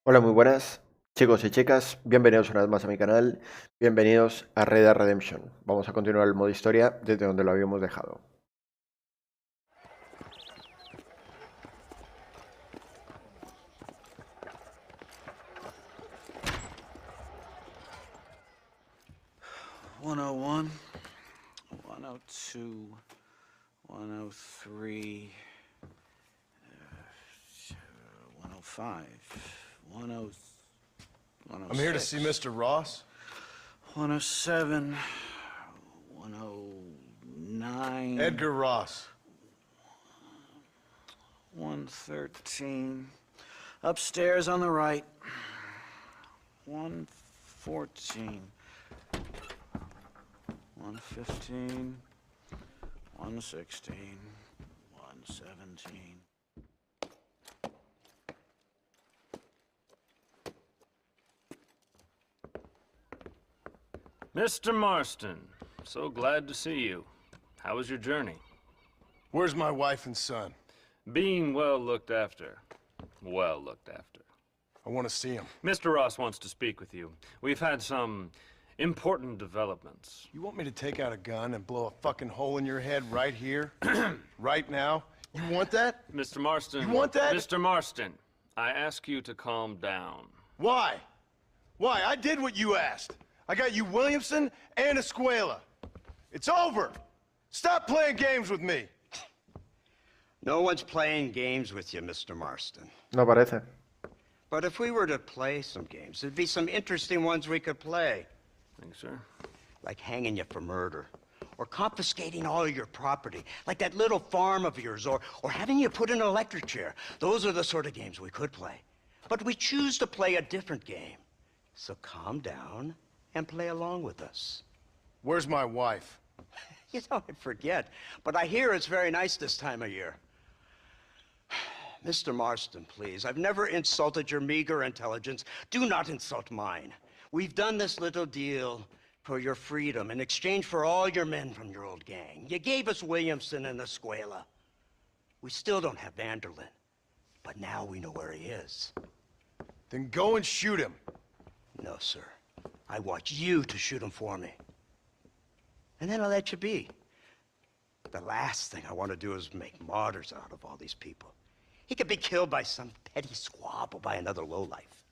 Hola, muy buenas chicos y chicas, bienvenidos una vez más a mi canal, bienvenidos a Red Dead Redemption. Vamos a continuar el modo historia desde donde lo habíamos dejado. "101, 102, 103, 105, 106. I'm here to see Mr. Ross. 107, 109. Edgar Ross. 113. Upstairs on the right. 114. 115. 116. 117. Mr. Marston, so glad to see you. How was your journey? Where's my wife and son? Being well looked after. Well looked after. I want to see him. Mr. Ross wants to speak with you. We've had some important developments. You want me to take out a gun and blow a fucking hole in your head right here? Right now? You want that? Mr. Marston. You want that? Mr. Marston, I ask you to calm down. Why? Why? I did what you asked. I got you Williamson and Escuela. It's over. Stop playing games with me. No one's playing games with you, Mr. Marston. No parece. But if we were to play some games, there'd be some interesting ones we could play. Thanks, sir. Like hanging you for murder. Or confiscating all your property. Like that little farm of yours. Or having you put in an electric chair. Those are the sort of games we could play. But we choose to play a different game. So calm down and play along with us. Where's my wife? You know, I forget. But I hear it's very nice this time of year. Mr. Marston, please. I've never insulted your meager intelligence. Do not insult mine. We've done this little deal for your freedom in exchange for all your men from your old gang. You gave us Williamson and Escuela. We still don't have Vanderlyn, but now we know where he is. Then go and shoot him. No, sir. I want you to shoot him for me. And then I'll let you be. The last thing I want to do is make martyrs out of all these people. He could be killed by some petty squabble by another lowlife.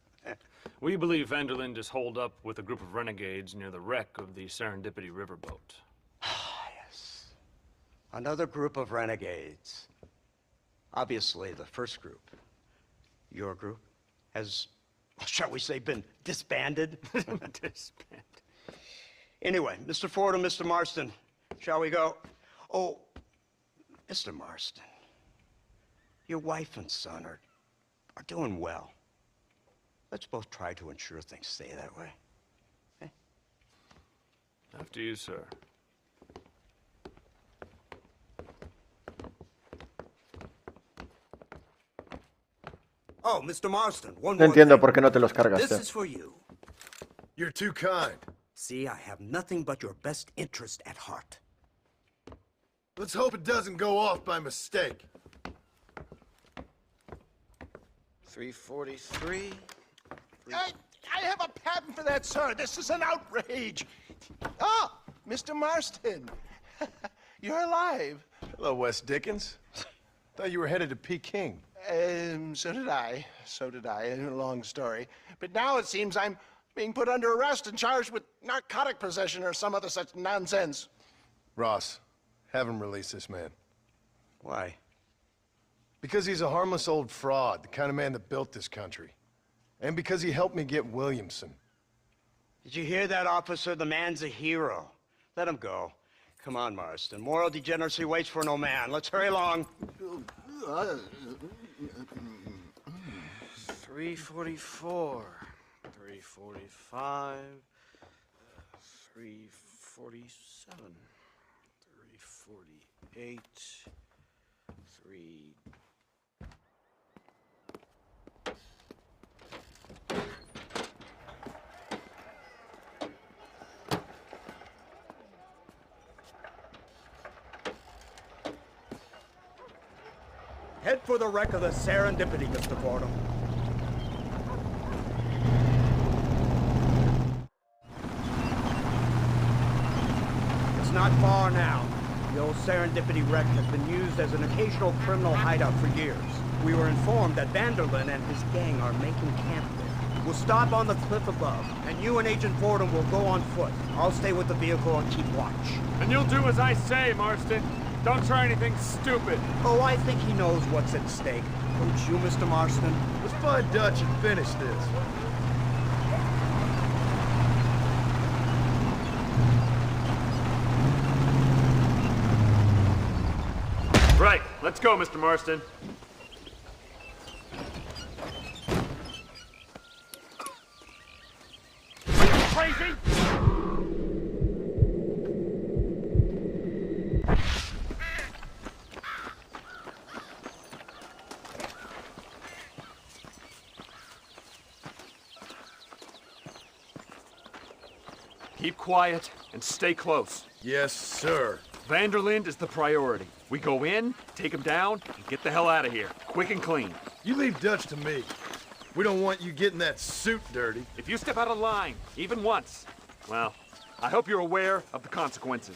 We believe Vanderlyn is holed up with a group of renegades near the wreck of the Serendipity riverboat. Yes. Another group of renegades. Obviously, the first group, your group, has, shall we say, been disbanded? Disbanded. Anyway, Mr. Ford and Mr. Marston, shall we go? Oh, Mr. Marston, your wife and son are doing well. Let's both try to ensure things stay that way. Okay? After you, sir. Oh, Mr. Marston, one No more entiendo thing. por qué no te los This cargaste. is for you. You're too kind. See, I have nothing but your best interest at heart. Let's hope it doesn't go off by mistake. 343. I have a patent for that, sir. This is an outrage. Ah, Mr. Marston. You're alive. Hello, Wes Dickens. Thought you were headed to Peking. So did I. So did I. A long story. But now it seems I'm being put under arrest and charged with narcotic possession or some other such nonsense. Ross, have him release this man. Why? Because he's a harmless old fraud, the kind of man that built this country. And because he helped me get Williamson. Did you hear that, officer? The man's a hero. Let him go. Come on, Marston. Moral degeneracy waits for no man. Let's hurry along. 344. 345. 347. 348. 3. Head for the wreck of the Serendipity, Mr. Fordham. not far now. The old Serendipity wreck has been used as an occasional criminal hideout for years. We were informed that Vanderlyn and his gang are making camp there. We'll stop on the cliff above, and you and Agent Fordham will go on foot. I'll stay with the vehicle and keep watch. And you'll do as I say, Marston. Don't try anything stupid. Oh, I think he knows what's at stake. Don't you, Mr. Marston? Let's find Dutch and finish this. Right, let's go, Mr. Marston. Crazy? Keep quiet and stay close. Yes, sir. Vanderlyn is the priority. We go in, take him down, and get the hell out of here. Quick and clean. You leave Dutch to me. We don't want you getting that suit dirty. If you step out of line, even once, well, I hope you're aware of the consequences.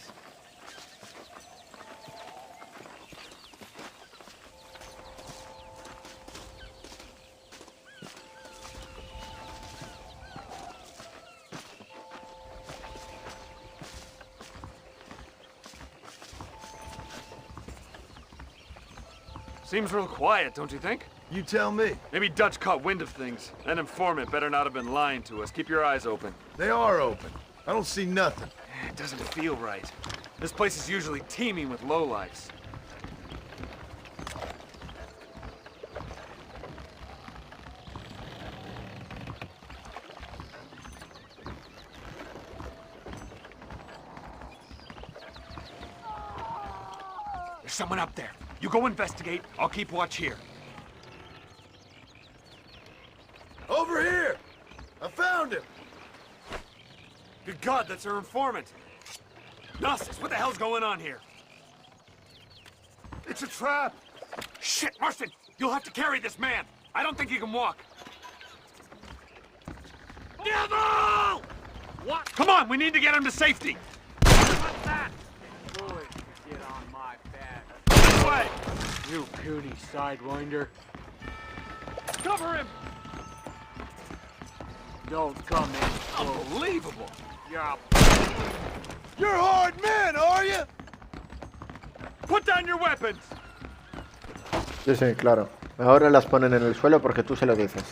Seems real quiet, don't you think? You tell me. Maybe Dutch caught wind of things. That informant better not have been lying to us. Keep your eyes open. They are open. I don't see nothing. It doesn't feel right. This place is usually teeming with lowlifes. There's someone up there. You go investigate. I'll keep watch here. Over here! I found him! Good God, that's our informant. NOS, what the hell's going on here? It's a trap! Shit, Marston! You'll have to carry this man. I don't think he can walk. Devil! What? Come on, we need to get him to safety. What's that? Boys, get on my back. This way! You puny sidewinder. Cover him! Don't come in close. Unbelievable! You're a hard man, are you? Put down your weapons! Sí, sí, claro. Ahora las ponen en el suelo porque tú se lo dices.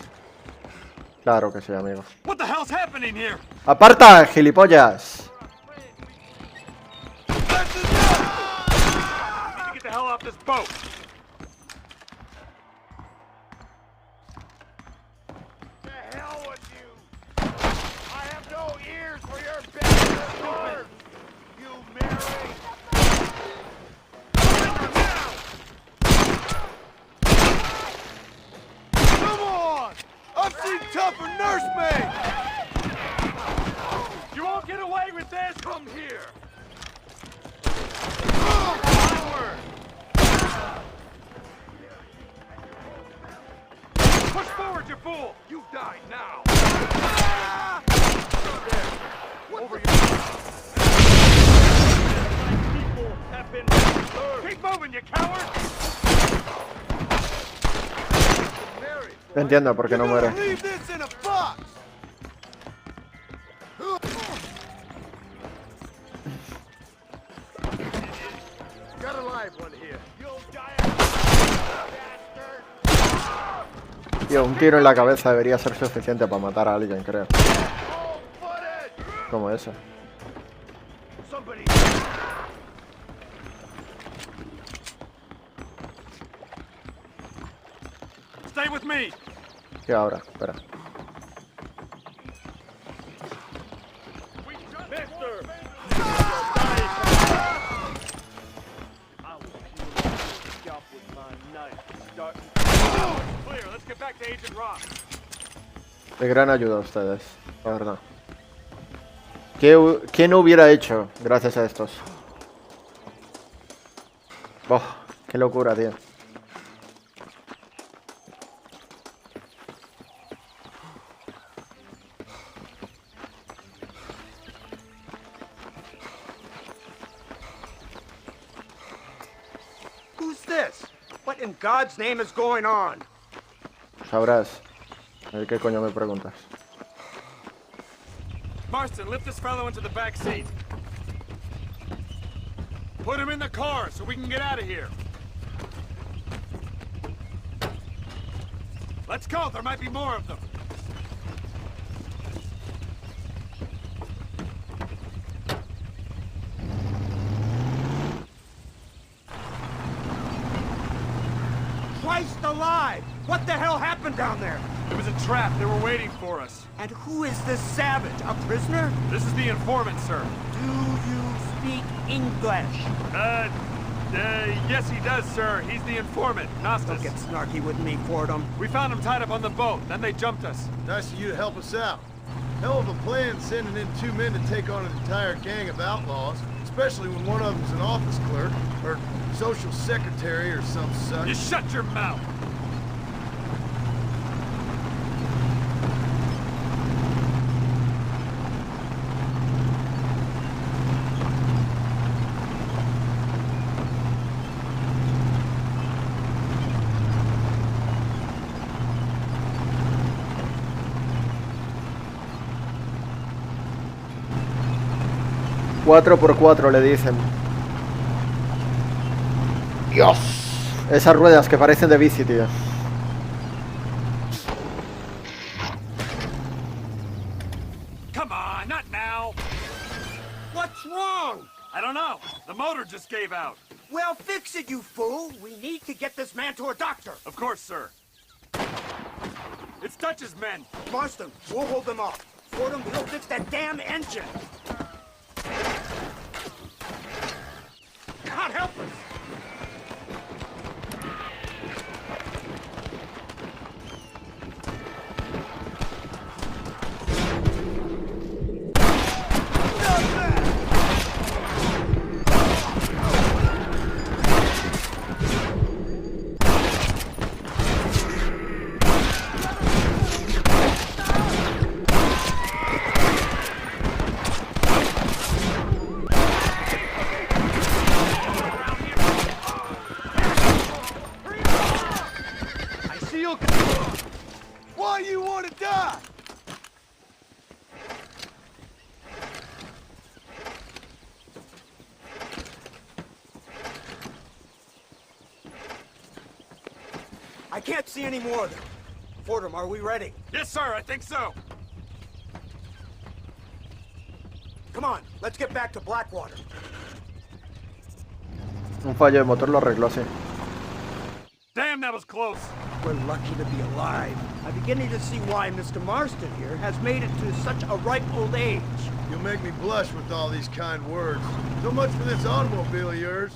Claro que sí, amigo. What the hell's happening here? ¡Aparta, gilipollas! We need to get the hell off this boat. The hell with you! I have no ears for your bastard words! You Mary! Come on! I've seen tougher nursemaids! You won't get away with this! Come here! Push forward, you fool! You die now! Over your people have been served. Keep moving, you coward! Entiendo por qué no muere. Leave this in a box! Got a live one here. You'll die, bastard! Tío, un tiro en la cabeza debería ser suficiente para matar a alguien, creo. Como ese. Somebody. Stay with me! ¿Qué ahora? Espera. Clear, let's get back to Agent Rock. De gran ayuda a ustedes, la verdad. ¿Qué no hubiera hecho gracias a estos? Oh, qué locura, tío. What in God's name is going on? Sabrás. A ver qué coño me preguntas. Marston, lift this fellow into the back seat. Put him in the car so we can get out of here. Let's go, there might be more of them. Christ alive! What the hell happened down there? It was a trap, they were waiting for us. And who is this savage? A prisoner? This is the informant, sir. Do you speak English? Yes he does, sir. He's the informant, Don't Nostos. get snarky with me, Fordham. We found him tied up on the boat, then they jumped us. Nice of you to help us out. Hell of a plan sending in 2 men to take on an entire gang of outlaws, especially when one of them's an office clerk, or social secretary, or some such. You shut your mouth! Cuatro por cuatro le dicen. Dios. Esas ruedas que parecen de bici, tío. Come on, not now! What's wrong? I don't know. The motor just gave out. Well, fix it, you fool. We need to get this man to a doctor. Of course, sir. It's Dutch's men. Marston, we'll hold them off. Fordham, we'll fix that damn engine. God help us! Why you want to die? I can't see any more of them. Fordham, are we ready? Yes, sir, I think so. Come on, let's get back to Blackwater. Un fallo de motor lo arregló así. Damn, that was close. We're lucky to be alive. I'm beginning to see why Mr. Marston here has made it to such a ripe old age. You'll make me blush with all these kind words. So much for this automobile of yours.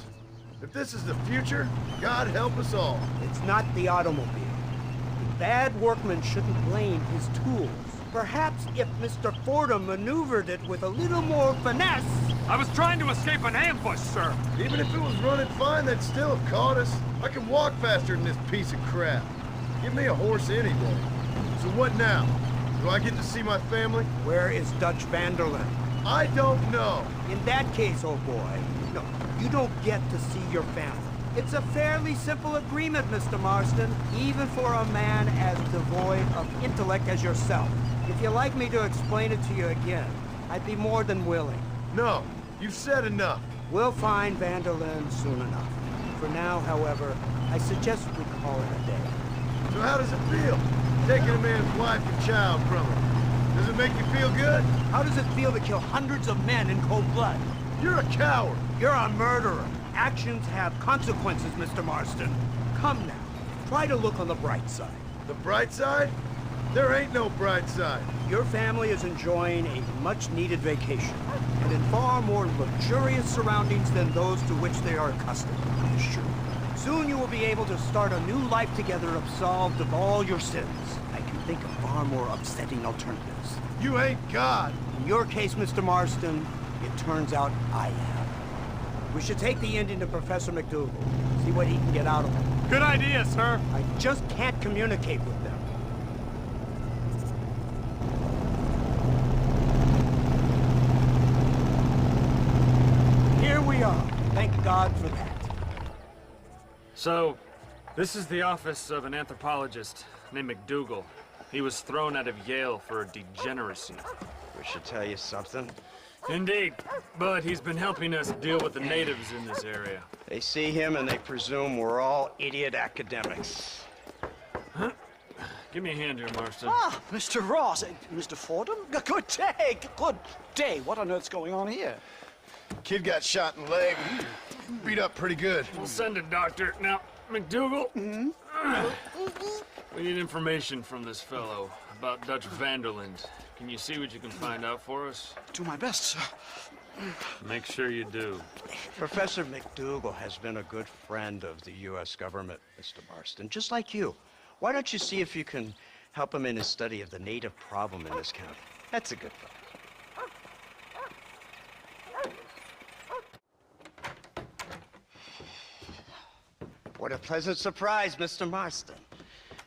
If this is the future, God help us all. It's not the automobile. The bad workman shouldn't blame his tools. Perhaps if Mr. Fordham maneuvered it with a little more finesse... I was trying to escape an ambush, sir. Even if it was running fine, they'd still have caught us. I can walk faster than this piece of crap. Give me a horse any day. So what now? Do I get to see my family? Where is Dutch Vanderlyn? I don't know. In that case, old boy, no, you don't get to see your family. It's a fairly simple agreement, Mr. Marston, even for a man as devoid of intellect as yourself. If you'd like me to explain it to you again, I'd be more than willing. No, you've said enough. We'll find Vanderlyn soon enough. For now, however, I suggest we call it a day. So how does it feel, taking a man's wife and child from him? Does it make you feel good? How does it feel to kill hundreds of men in cold blood? You're a coward. You're a murderer. Actions have consequences, Mr. Marston. Come now, try to look on the bright side. The bright side? There ain't no bright side. Your family is enjoying a much-needed vacation, and in far more luxurious surroundings than those to which they are accustomed, I assure you. Soon you will be able to start a new life together absolved of all your sins. I can think of far more upsetting alternatives. You ain't God. In your case, Mr. Marston, it turns out I am. We should take the Indian to Professor McDougal, see what he can get out of him. Good idea, sir. I just can't communicate with them. Here we are. Thank God for that. So, This is the office of an anthropologist named McDougal. He was thrown out of Yale for degeneracy. We should tell you something. Indeed, but he's been helping us deal with the natives in this area. They see him and they presume we're all idiot academics. Give me a hand here, Marston. Ah, Mr. Ross, Mr. Fordham? Good day, good day. What on earth's going on here? Kid got shot in the leg. Beat up pretty good. We'll send a doctor. Now, McDougal, we need information from this fellow about Dutch Vanderland. Can you see what you can find out for us? Do my best, sir. Make sure you do. Professor McDougal has been a good friend of the U.S. government, Mr. Marston, just like you. Why don't you see if you can help him in his study of the native problem in this county? That's a good thought. What a pleasant surprise, Mr. Marston.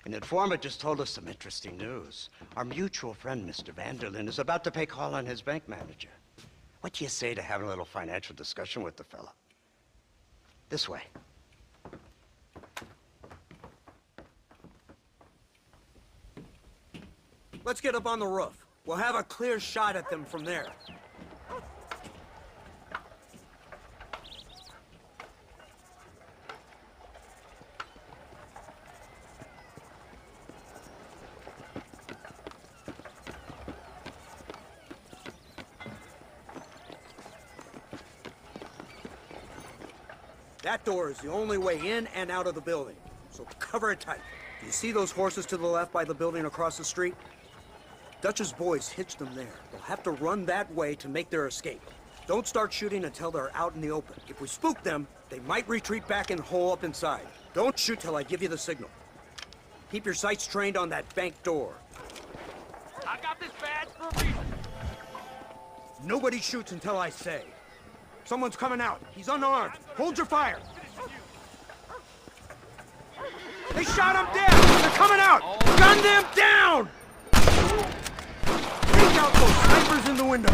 An informant just told us some interesting news. Our mutual friend, Mr. Vanderlyn, is about to pay call on his bank manager. What do you say to having a little financial discussion with the fella? This way. Let's get up on the roof. We'll have a clear shot at them from there. That door is the only way in and out of the building, so cover it tight. Do you see those horses to the left by the building across the street? Dutch's boys hitched them there. They'll have to run that way to make their escape. Don't start shooting until they're out in the open. If we spook them, they might retreat back and hole up inside. Don't shoot till I give you the signal. Keep your sights trained on that bank door. I got this badge for a reason. Nobody shoots until I say. Someone's coming out. He's unarmed. Hold your fire. They shot him dead. They're coming out. Gun them down. Take out those snipers in the window.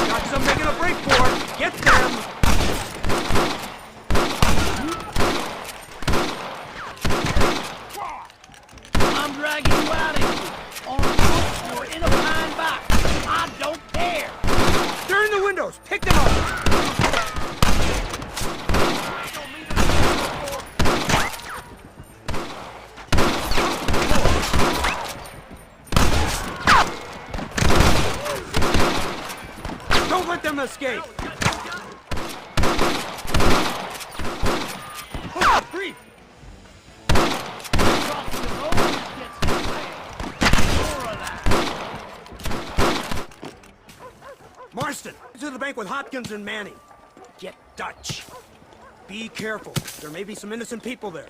Got some making a break for. Get them. I'm dragging you out of here. On foot or in a pine box. I don't care. They're in the windows. Pick them up. Don't let them escape. Breathe. Marston, to the bank with Hopkins and Manning. Get Dutch. Be careful. There may be some innocent people there.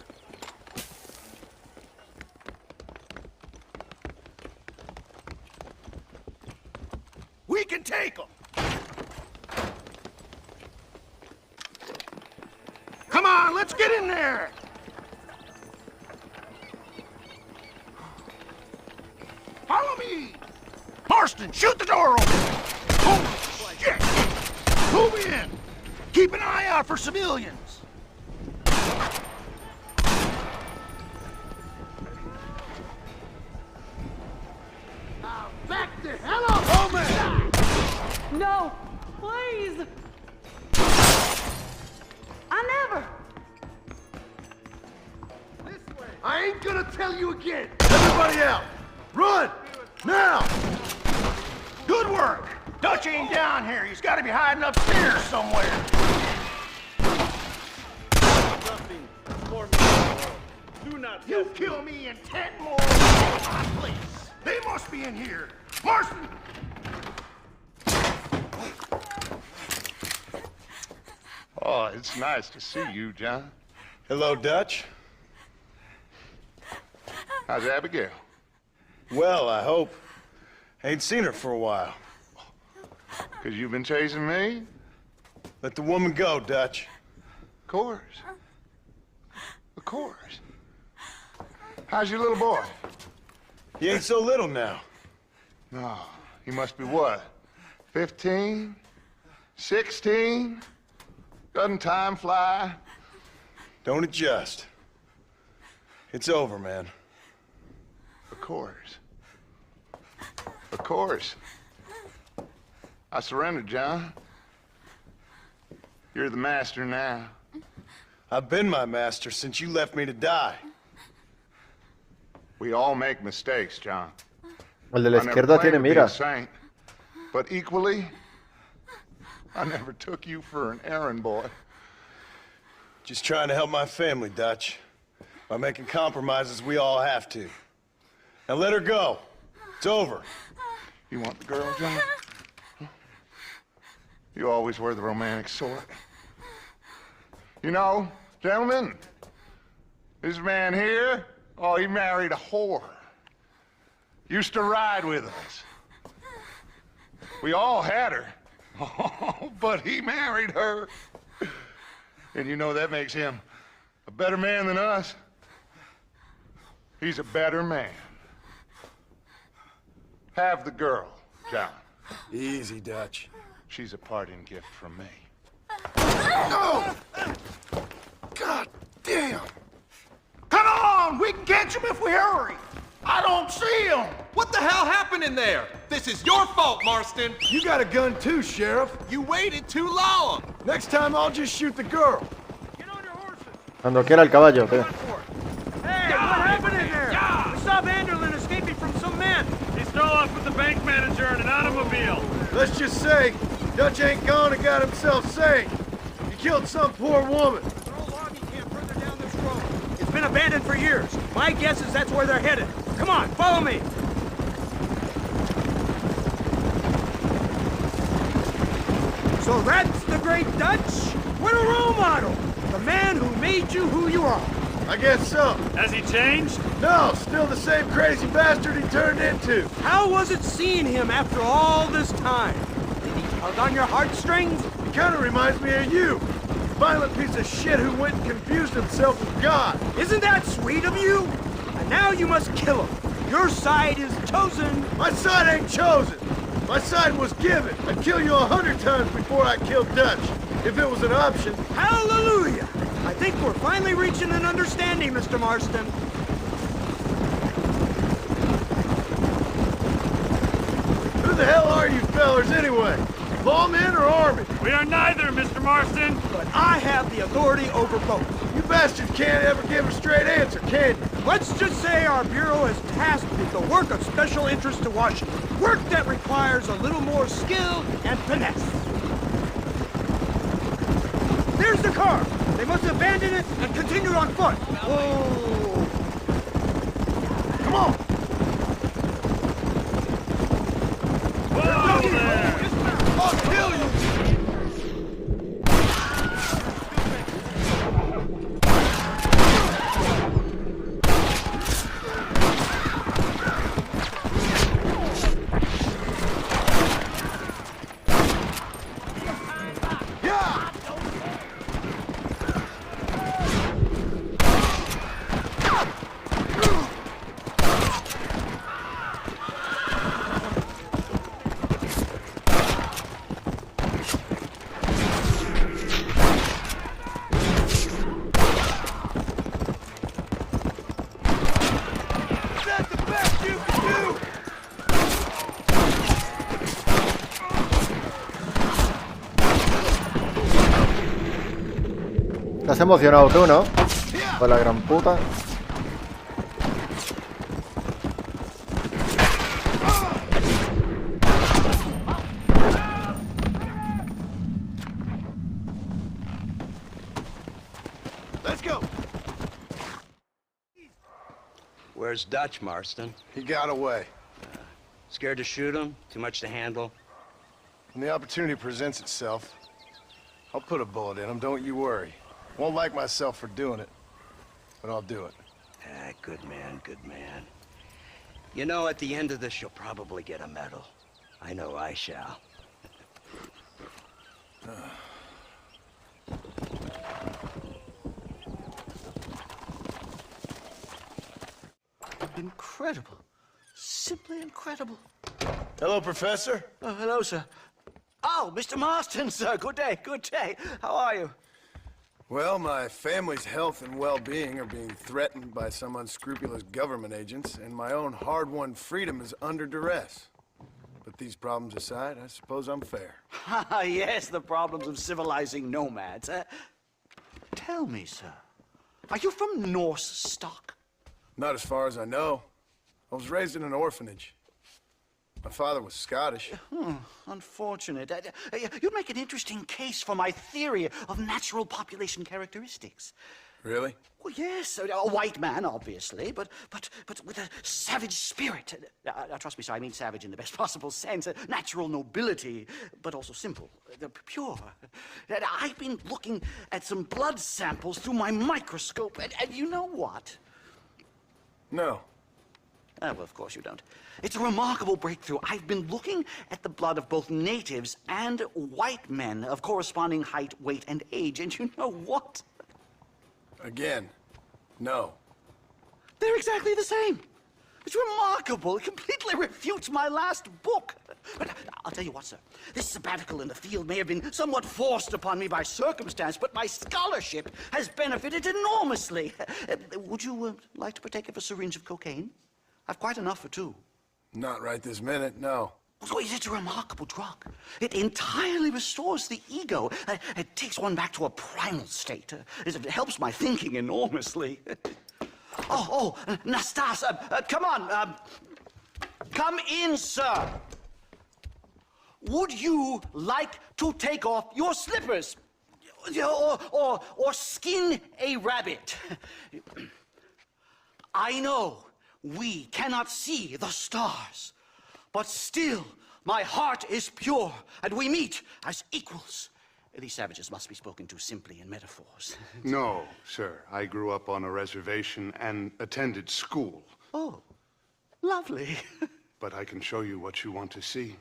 We can take them! Come on, let's get in there! Follow me! Marston, shoot the door open! Holy shit! Move in! Keep an eye out for civilians! Now back the hell up! Oh, man! No, please. I never. I ain't gonna tell you again. Everybody out! Run! Now! Good work! Dutch ain't down here. He's got to be hiding upstairs somewhere. Do not You kill me in 10 more please. They must be in here. Marston! Oh, it's nice to see you, John. Hello, Dutch. How's Abigail? Well, I hope. Ain't seen her for a while. 'Cause you've been chasing me? Let the woman go, Dutch. Of course. Of course. How's your little boy? You ain't so little now. No, he must be what? 15? 16? Doesn't time fly? Don't adjust. It's over, man. Of course. Of course. I surrendered, John. You're the master now. I've been my master since you left me to die. We all make mistakes, John. El de la I never izquierda claimed tiene to be a mira. saint, but equally, I never took you for an errand boy. Just trying to help my family, Dutch. By making compromises we all have to. Now let her go. It's over. You want the girl, John? You always were the romantic sort. You know, gentlemen, this man here, oh, he married a whore. Used to ride with us. We all had her. Oh, but he married her. And you know that makes him a better man than us. He's a better man. Have the girl, John. Easy, Dutch. She's a parting gift from me. No! God damn! Come on! We can catch him if we hurry! I don't see him! What the hell happened in there? This is your fault, Marston. You got a gun too, Sheriff. You waited too long. Next time I'll just shoot the girl. Get on your horses. Cuando quiera el caballo, tío. Hey, what happened in there? We saw Vanderlyn escaping from some men. He stole off with the bank manager in an automobile. Let's just say, Dutch ain't gone and got himself saved. He killed some poor woman. They're all logging camp further down this road. It's been abandoned for years. My guess is that's where they're headed. Come on, follow me. So that's the great Dutch? What a role model! The man who made you who you are. I guess so. Has he changed? No, still the same crazy bastard he turned into. How was it seeing him after all this time? Did he tug on your heartstrings? He kind of reminds me of you. Violent piece of shit who went and confused himself with God. Isn't that sweet of you? And now you must kill him. Your side is chosen. My side ain't chosen. My side was given. I'd kill you 100 times before I killed Dutch, if it was an option. Hallelujah! I think we're finally reaching an understanding, Mr. Marston. Who the hell are you fellers anyway? Lawmen or army? We are neither, Mr. Marston. But I have the authority over both. You bastards can't ever give a straight answer, can you? Let's just say our bureau is tasked with the work of special interest to Washington. Work that requires a little more skill and finesse. There's the car. They must abandon it and continue on foot. Oh. Come on. Whoa there. I'll kill you! Estás emocionado tú, ¿no? Por la gran puta. Let's go. Where's Dutch, Marston? He got away. Scared to shoot him? Too much to handle? When the opportunity presents itself, I'll put a bullet in him, don't you worry. Won't like myself for doing it, but I'll do it. Ah, good man, good man. You know, at the end of this, you'll probably get a medal. I know I shall. Incredible. Simply incredible. Hello, Professor. Oh, hello, sir. Oh, Mr. Marston, sir. Good day, good day. How are you? Well, my family's health and well-being are being threatened by some unscrupulous government agents, and my own hard-won freedom is under duress. But these problems aside, I suppose I'm fair. Yes, the problems of civilizing nomads. Tell me, sir, are you from Norse stock? Not as far as I know. I was raised in an orphanage. My father was Scottish. Unfortunate. You'd make an interesting case for my theory of natural population characteristics. Really? Well, yes, a white man, obviously, but with a savage spirit. Trust me, sir, I mean savage in the best possible sense. Natural nobility, but also simple, pure. I've been looking at some blood samples through my microscope, and you know what? No. Well, of course you don't. It's a remarkable breakthrough. I've been looking at the blood of both natives and white men of corresponding height, weight, and age, and you know what? Again, no. They're exactly the same. It's remarkable. It completely refutes my last book. But I'll tell you what, sir. This sabbatical in the field may have been somewhat forced upon me by circumstance, but my scholarship has benefited enormously. Would you like to partake of a syringe of cocaine? I've quite enough for two. Not right this minute, no. Oh, it's a remarkable drug. It entirely restores the ego. It takes one back to a primal state. It helps my thinking enormously. Nastas, come on. Come in, sir. Would you like to take off your slippers? Or skin a rabbit? I know we cannot see the stars, but still my heart is pure, and we meet as equals. These savages must be spoken to simply in metaphors. No, sir. I grew up on a reservation and attended school. Oh, lovely. But I can show you what you want to see.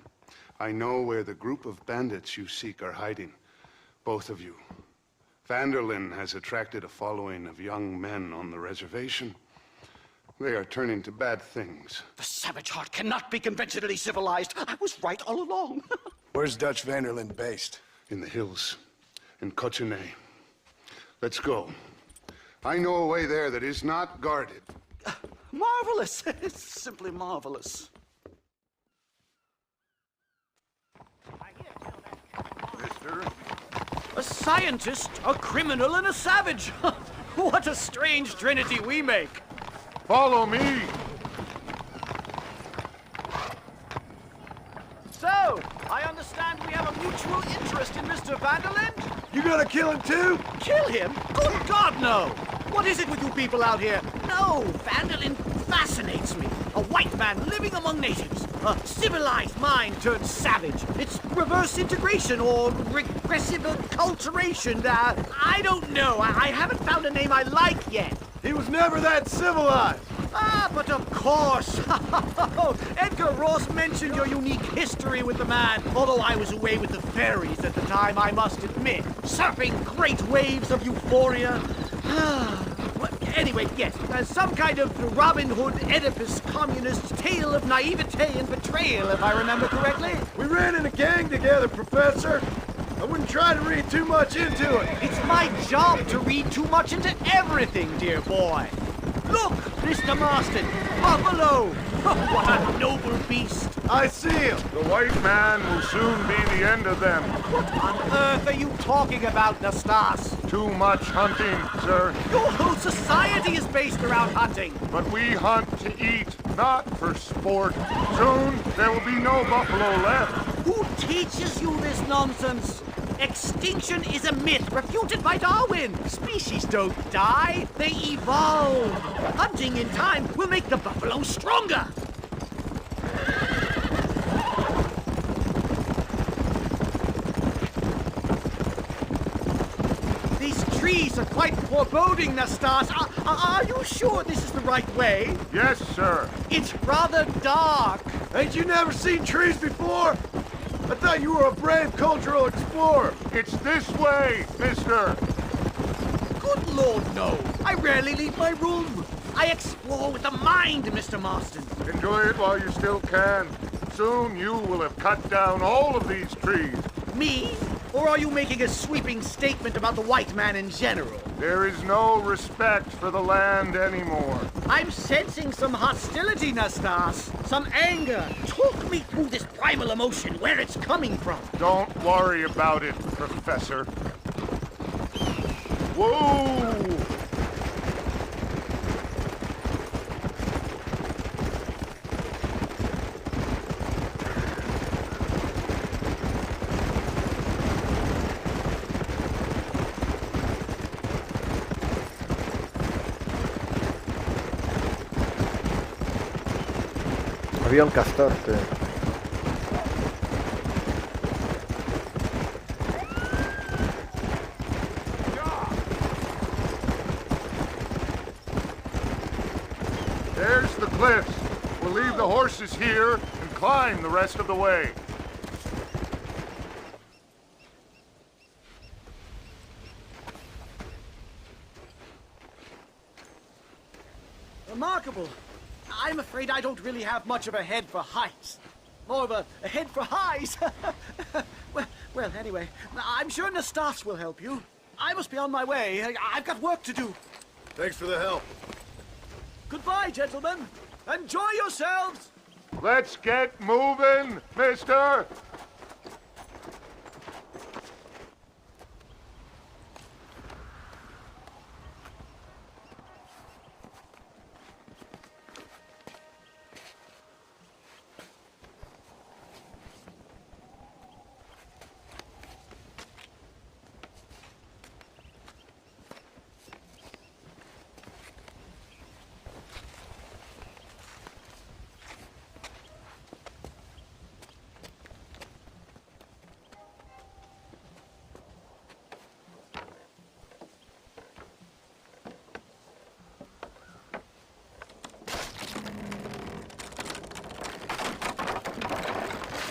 I know where the group of bandits you seek are hiding. Both of you. Vanderlyn has attracted a following of young men on the reservation. They are turning to bad things. The savage heart cannot be conventionally civilized. I was right all along. Where's Dutch Vanderlyn based? In the hills, in Cochene. Let's go. I know a way there that is not guarded. Marvelous. It's simply marvelous. Mister? A scientist, a criminal, and a savage. What a strange trinity we make. Follow me! So, I understand we have a mutual interest in Mr. Vanderlyn? You gonna kill him too? Kill him? Good God, no! What is it with you people out here? No, Vanderlyn fascinates me. A white man living among natives. A civilized mind turned savage. It's reverse integration or regressive acculturation. I don't know. I haven't found a name I like yet. He was never that civilized. But of course. Edgar Ross mentioned your unique history with the man, although I was away with the fairies at the time, I must admit, surfing great waves of euphoria. Anyway, yes, some kind of Robin Hood, Oedipus, communist tale of naivete and betrayal, if I remember correctly. We ran in a gang together, Professor. I wouldn't try to read too much into it. It's my job to read too much into everything, dear boy. Look, Mr. Marston, buffalo! What a noble beast! I see him. The white man will soon be the end of them. What on earth are you talking about, Nastas? Too much hunting, sir. Your whole society is based around hunting. But we hunt to eat, not for sport. Soon, there will be no buffalo left. Who teaches you this nonsense? Extinction is a myth refuted by Darwin. Species don't die, they evolve. Hunting in time will make the buffalo stronger. These trees are quite foreboding, Nastas. Are you sure this is the right way? Yes, sir. It's rather dark. Ain't you never seen trees before? I thought you were a brave cultural explorer. It's this way, mister. Good Lord, no. I rarely leave my room. I explore with the mind, Mr. Marston. Enjoy it while you still can. Soon you will have cut down all of these trees. Me? Or are you making a sweeping statement about the white man in general? There is no respect for the land anymore. I'm sensing some hostility, Nastas. Some anger. Talk me through this primal emotion, where it's coming from. Don't worry about it, Professor. Whoa! Había un castor, tío. There's the cliffs. We'll leave the horses here and climb the rest of the way. Remarkable. I'm afraid I don't really have much of a head for heights. More of a head for highs. well, anyway, I'm sure Nastas will help you. I must be on my way. I've got work to do. Thanks for the help. Goodbye, gentlemen. Enjoy yourselves. Let's get moving, mister!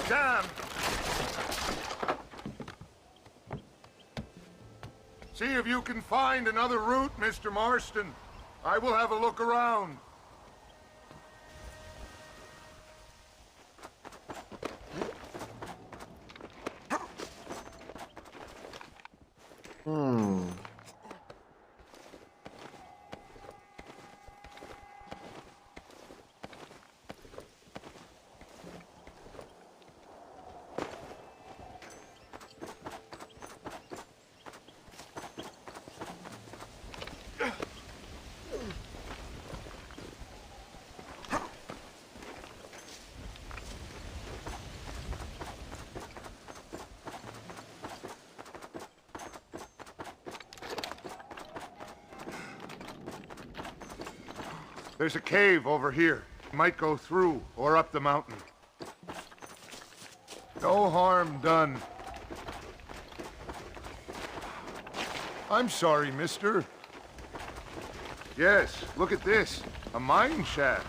Damn! See if you can find another route, Mr. Marston. I will have a look around. There's a cave over here. Might go through or up the mountain. No harm done. I'm sorry, mister. Yes, look at this. A mine shaft.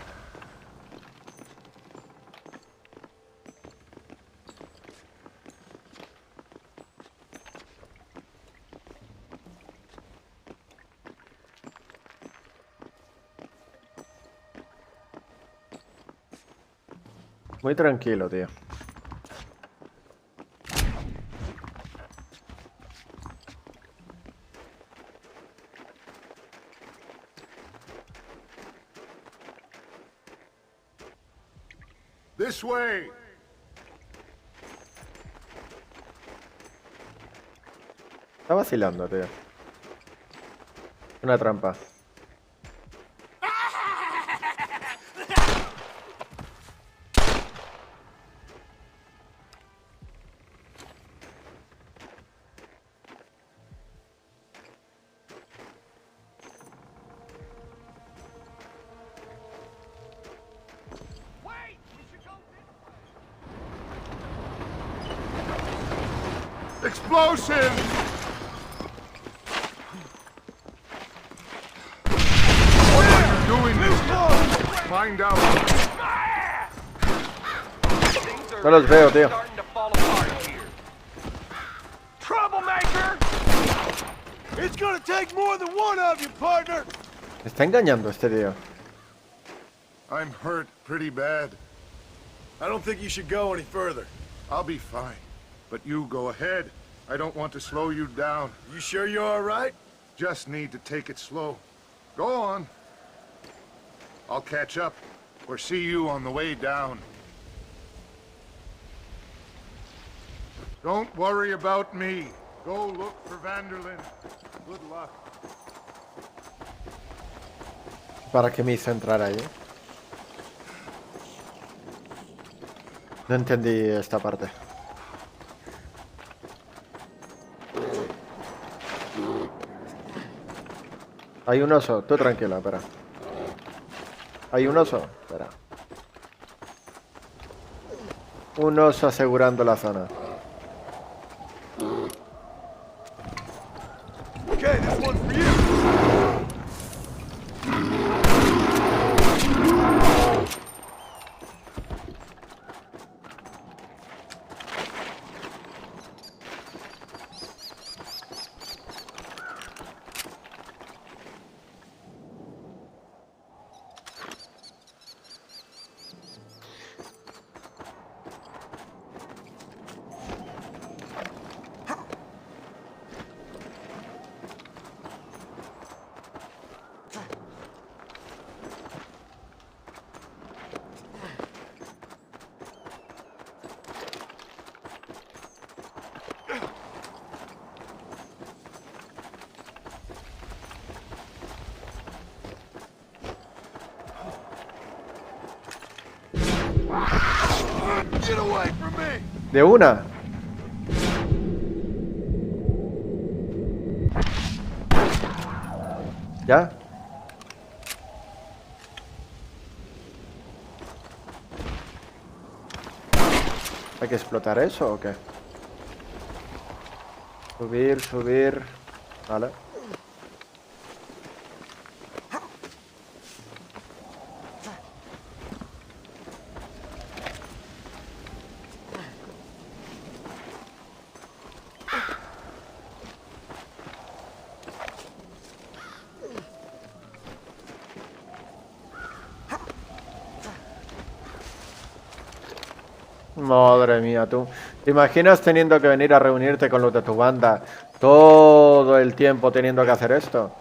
Muy tranquilo, tío. This way. Está vacilando, tío. Una trampa. Explosives! What are you doing this? Find out. No los veo, tío. Troublemaker! It's gonna take more than one of you, partner! Me está engañando este tío. I'm hurt pretty bad. I don't think you should go any further. I'll be fine. But you go ahead. I don't want to slow you down. You sure you're all right? Just need to take it slow. Go on. I'll catch up, or see you on the way down. Don't worry about me. Go look for Vanderlyn. Good luck. ¿Para qué me hizo entrar ahí? No entendí esta parte. Hay un oso, tú tranquila, espera. Hay un oso, espera. Un oso asegurando la zona. Okay, this one's for you. Get away from me! De una. ¿Ya? ¿Hay que explotar eso o qué? Subir, subir. Vale. Madre mía, tú. ¿Te imaginas teniendo que venir a reunirte con los de tu banda todo el tiempo teniendo que hacer esto?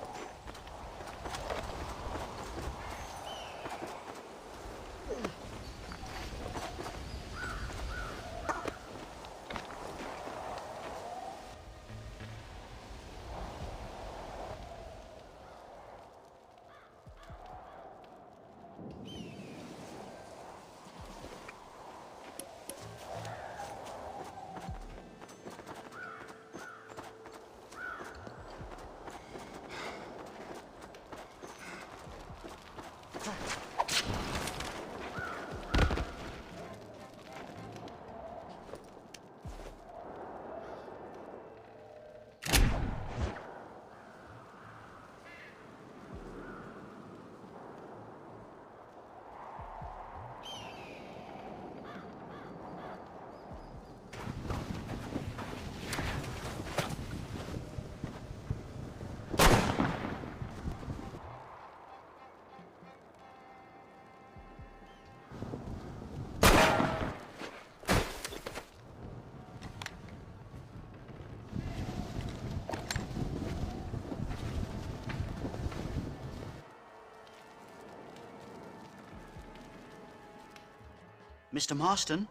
Mr. Marston?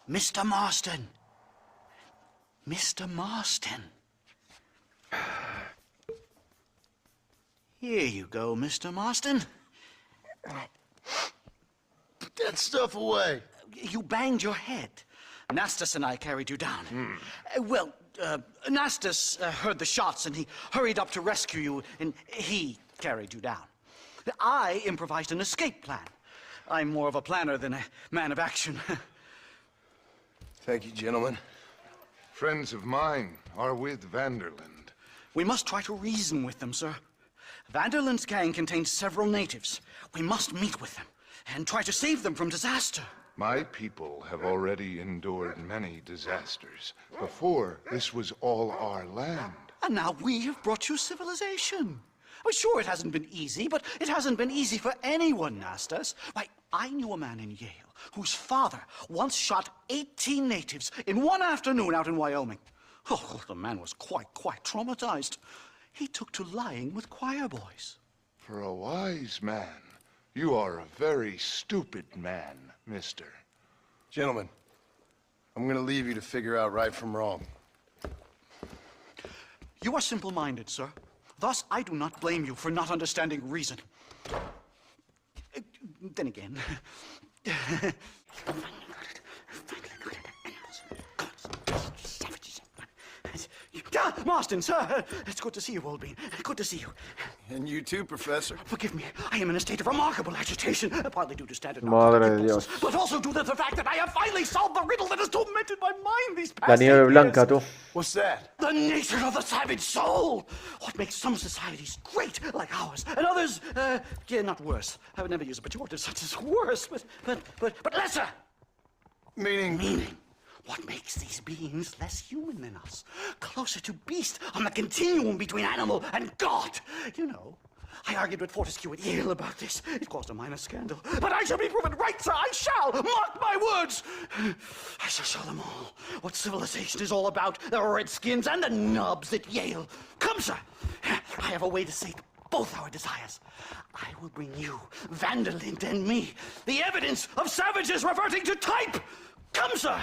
Mr. Marston! Mr. Marston! Here you go, Mr. Marston. Put that stuff away. You banged your head. Nastas and I carried you down. Nastas heard the shots and he hurried up to rescue you and he carried you down. I improvised an escape plan. I'm more of a planner than a man of action. Thank you, gentlemen. Friends of mine are with Vanderlyn. We must try to reason with them, sir. Vanderlyn's gang contains several natives. We must meet with them and try to save them from disaster. My people have already endured many disasters. Before, this was all our land. And now we have brought you civilization. Well, sure, it hasn't been easy, but it hasn't been easy for anyone, Nastas. Why, I knew a man in Yale whose father once shot 18 natives in one afternoon out in Wyoming. Oh, the man was quite traumatized. He took to lying with choir boys. For a wise man, you are a very stupid man, mister. Gentlemen, I'm gonna leave you to figure out right from wrong. You are simple-minded, sir. Thus, I do not blame you for not understanding reason. Then again... Marston, sir! It's good to see you, old bean. Good to see you. And you too, Professor. Forgive me. I am in a state of remarkable agitation, partly due to standard Madre de Dios. but also due to the fact that I have finally solved the riddle that has tormented my mind these past La nieve 8 blanca, years. tú. What's that? The nature of the savage soul! What makes some societies great, like ours, and others, yeah, not worse. I would never use a pejorative such as worse, but lesser! Meaning. What makes these beings less human than us? Closer to beast on the continuum between animal and God. You know, I argued with Fortescue at Yale about this. It caused a minor scandal. But I shall be proven right, sir. I shall. Mark my words. I shall show them all what civilization is all about. The redskins and the nubs at Yale. Come, sir. I have a way to sate both our desires. I will bring you, Vanderlint and me, the evidence of savages reverting to type. Come, sir!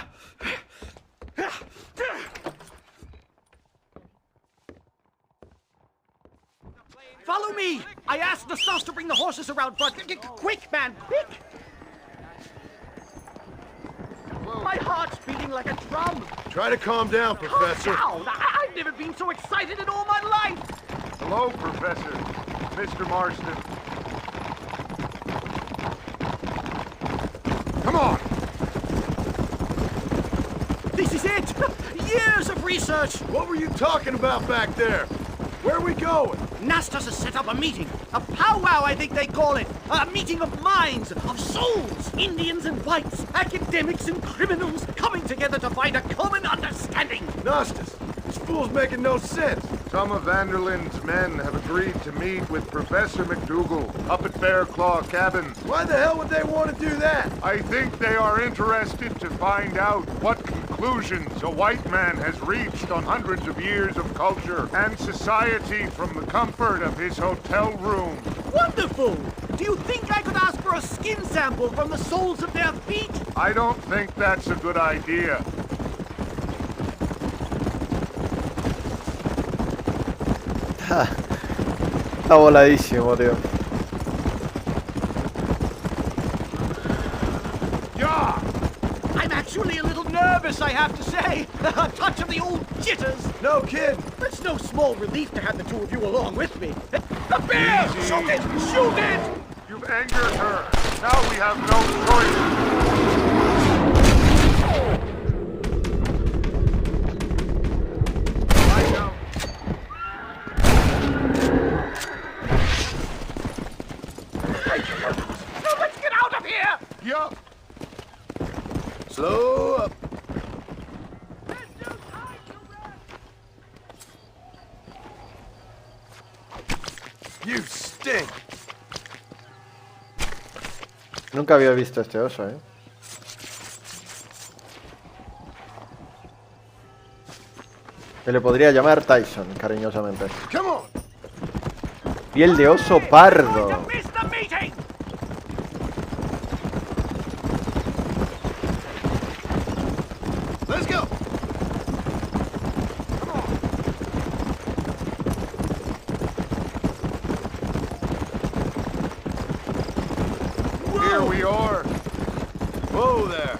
Follow me! I asked the sus to bring the horses around front. Quick, man, quick! My heart's beating like a drum. Try to calm down, Professor. Calm down! I've never been so excited in all my life. Hello, Professor. Mr. Marston. Come on! This is it! Years of research! What were you talking about back there? Where are we going? Nastas has set up a meeting. A powwow, I think they call it. A meeting of minds, of souls. Indians and whites, academics and criminals coming together to find a common understanding. Nastas, this fool's making no sense. Some of Vanderlyn's men have agreed to meet with Professor McDougal up at Bear Claw Cabin. Why the hell would they want to do that? I think they are interested to find out what conclusions a white man has reached on hundreds of years of culture and society from the comfort of his hotel room. Wonderful! Do you think I could ask for a skin sample from the soles of their feet? I don't think that's a good idea. Está voladísimo, tío. Yeah! I'm actually a little nervous, I have to say. A touch of the old jitters. No kidding. It's no small relief to have the two of you along with me. The bear! Easy. Shoot it! Shoot it! You've angered her. Now we have no choice. Let's get out of here! Yup. Slow up. You stink. Nunca había visto este oso, ¿eh? Se le podría llamar Tyson, cariñosamente. Come on. Piel de oso pardo. Miss the meeting! Let's go. Here we are. Whoa there.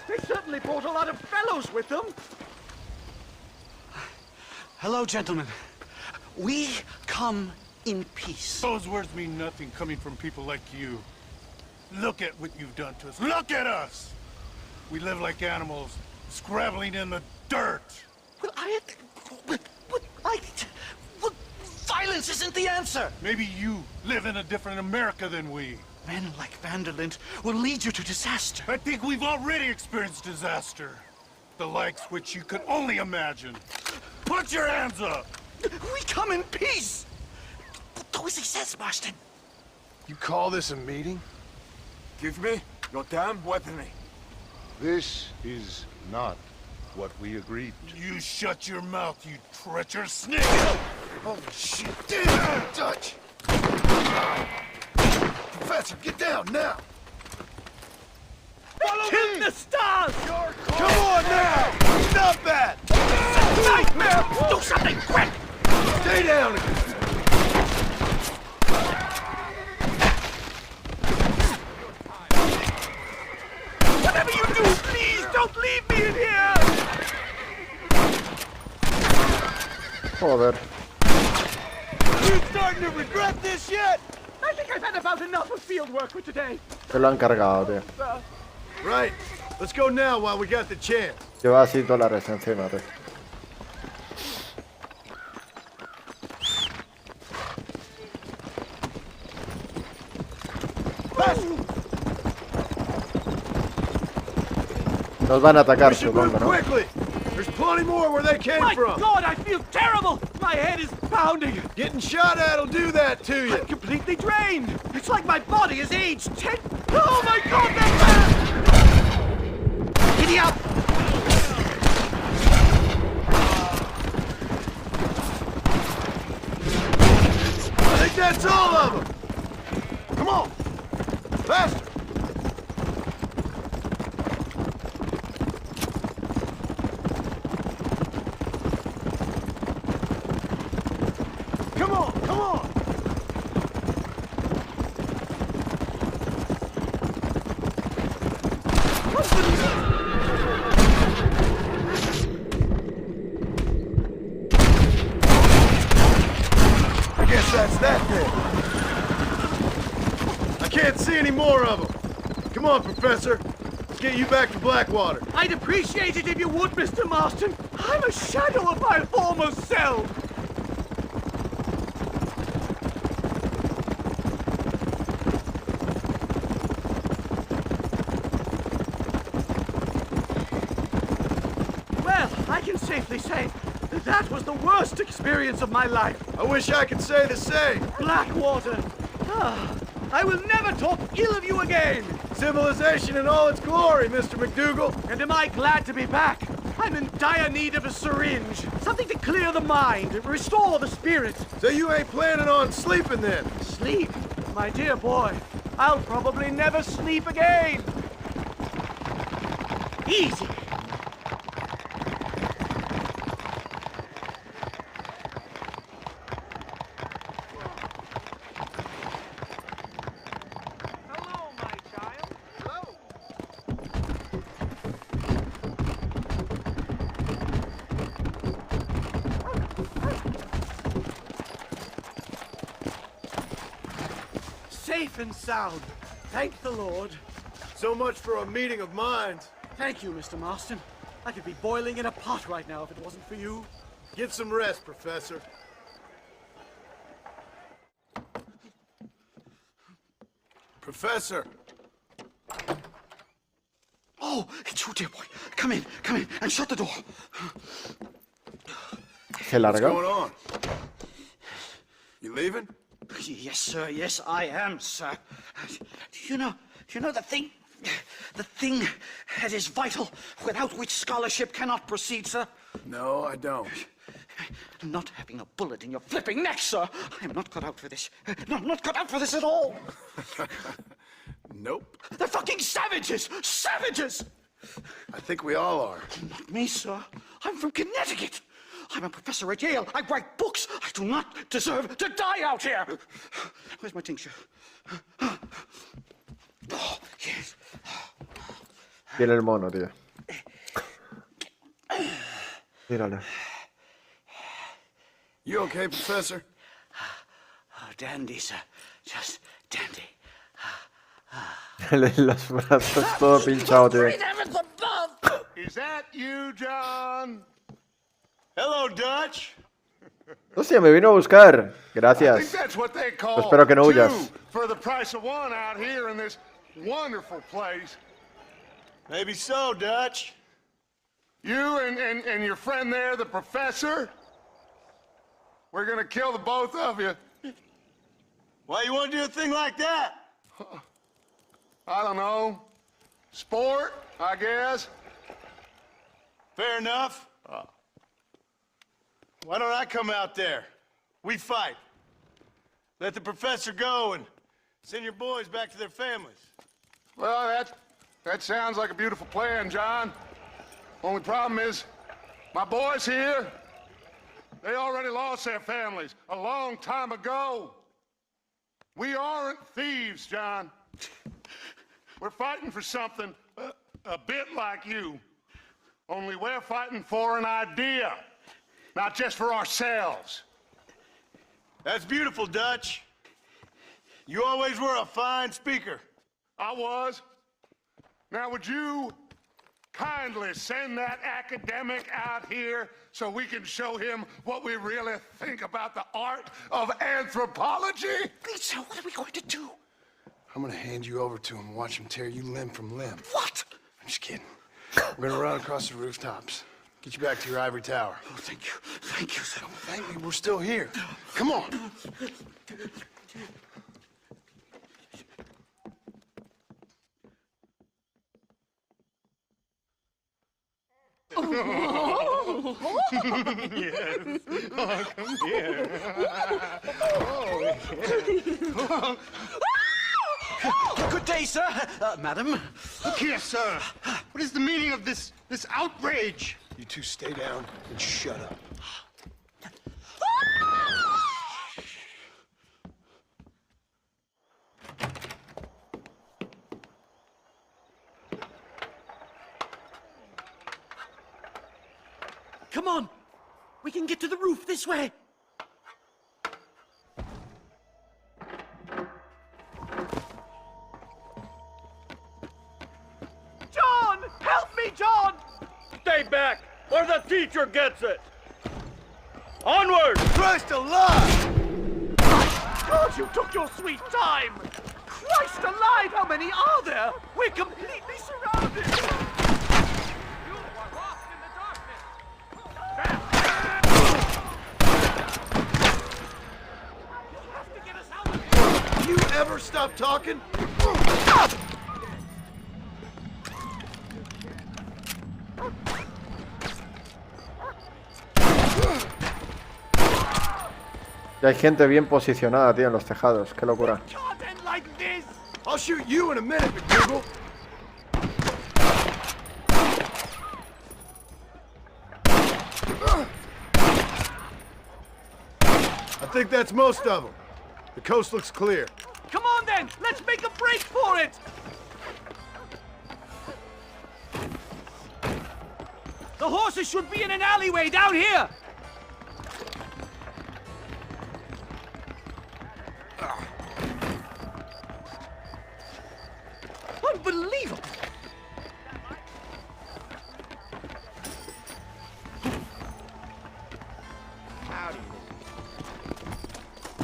They certainly brought a lot of fellows with them. Hello, gentlemen. We come in peace. Those words mean nothing coming from people like you. Look at what you've done to us. Look at us! We live like animals, scrabbling in the dirt. Well, violence isn't the answer. Maybe you live in a different America than we. Men like Vanderlint will lead you to disaster. I think we've already experienced disaster. The likes which you could only imagine. Put your hands up! We come in peace! But do as he says, Marston. You call this a meeting? Give me your damn weaponry. This is not what we agreed to. You shut your mouth, you treacherous snake! Holy shit! Damn, Dutch! Professor, get down now! In the stars! Come on now! Stop that! Nightmare! Do something quick! Stay down! Whatever you do, please don't leave me in here! Joder. You starting to regret this yet? I think I've had about enough of field work for today. Se lo han cargado, tío. Right. Let's go now while we got the chance. Lleva así toda la res encima, tío. Nos van a atacar, supongo, ¿no? Quickly! There's plenty more where they came My from. God, I feel terrible! My head is pounding! Getting shot at'll do that to you. I'm completely drained! It's like my body is aged 10... Oh my God, that man! Giddy up! I think that's all of them. Come on! Faster! Come on! Come on! I guess that's that then. I can't see any more of them. Come on, Professor. Let's get you back to Blackwater. I'd appreciate it if you would, Mr. Marston. I'm a shadow of my former self. Well, I can safely say that that was the worst experience of my life. I wish I could say the same. Blackwater. Ah, I will never talk ill of you again. Civilization in all its glory, Mr. McDougal. And am I glad to be back? I'm in dire need of a syringe. Something to clear the mind, restore the spirit. So you ain't planning on sleeping then? Sleep? My dear boy, I'll probably never sleep again. Easy. Hello, my child. Hello. Safe and sound. Thank the Lord. So much for a meeting of minds. Thank you, Mr. Marston. I could be boiling in a pot right now if it wasn't for you. Get some rest, Professor. Professor! Oh, it's you, dear boy. Come in, and shut the door. Se What's larga. going on? You leaving? Yes, sir. Yes, I am, sir. You know the thing that is vital, without which scholarship cannot proceed, sir? No, I don't. Not having a bullet in your flipping neck, sir. I am not cut out for this. No, I'm not cut out for this at all. Nope. They're fucking savages! Savages! I think we all are. Not me, sir. I'm from Connecticut. I'm a professor at Yale. I write books. I do not deserve to die out here. Where's my tincture? Oh, yes. Tiene el mono, tío. Mírale. You okay, Professor? Oh, dandy, sir. Just dandy. Los brazos todo pinchado, tío. Is that you, John? Hello, Dutch. Hostia, me vino a buscar. I think Gracias. that's what they call Espero que no huyas. two for the price of one out here in this wonderful place. Maybe so, Dutch. You and your friend there, the professor, we're gonna kill the both of you. Why you want to do a thing like that? I don't know. Sport, I guess. Fair enough. Why don't I come out there? We fight. Let the professor go and send your boys back to their families. Well, that sounds like a beautiful plan, John. Only problem is, my boys here, they already lost their families a long time ago. We aren't thieves, John. We're fighting for something a bit like you. Only we're fighting for an idea, not just for ourselves. That's beautiful, Dutch. You always were a fine speaker. I was. Now, would you kindly send that academic out here so we can show him what we really think about the art of anthropology? Lisa, what are we going to do? I'm gonna hand you over to him and watch him tear you limb from limb. What? I'm just kidding. We're gonna run across the rooftops. Get you back to your ivory tower. Oh, thank you. Thank you, sir. Thank me, we're still here. Come on. Yes. Oh, come here. Good day, sir. Madam. Look here, sir. What is the meaning of this outrage? You two stay down and shut up. Come on. We can get to the roof this way. John! Help me, John! Stay back, or the teacher gets it! Onward! Christ alive! God, you took your sweet time! Christ alive, how many are there? We're completely surrounded! You are lost in the darkness! You have to get us out of here! You ever stop talking? Y hay gente bien posicionada, tío, en los tejados. Qué locura. Can't end like this! I'll shoot you in a minute, McDougal. I think that's most of them. The coast looks clear. Come on then, let's make a break for it! The horses should be in an alleyway down here! Unbelievable!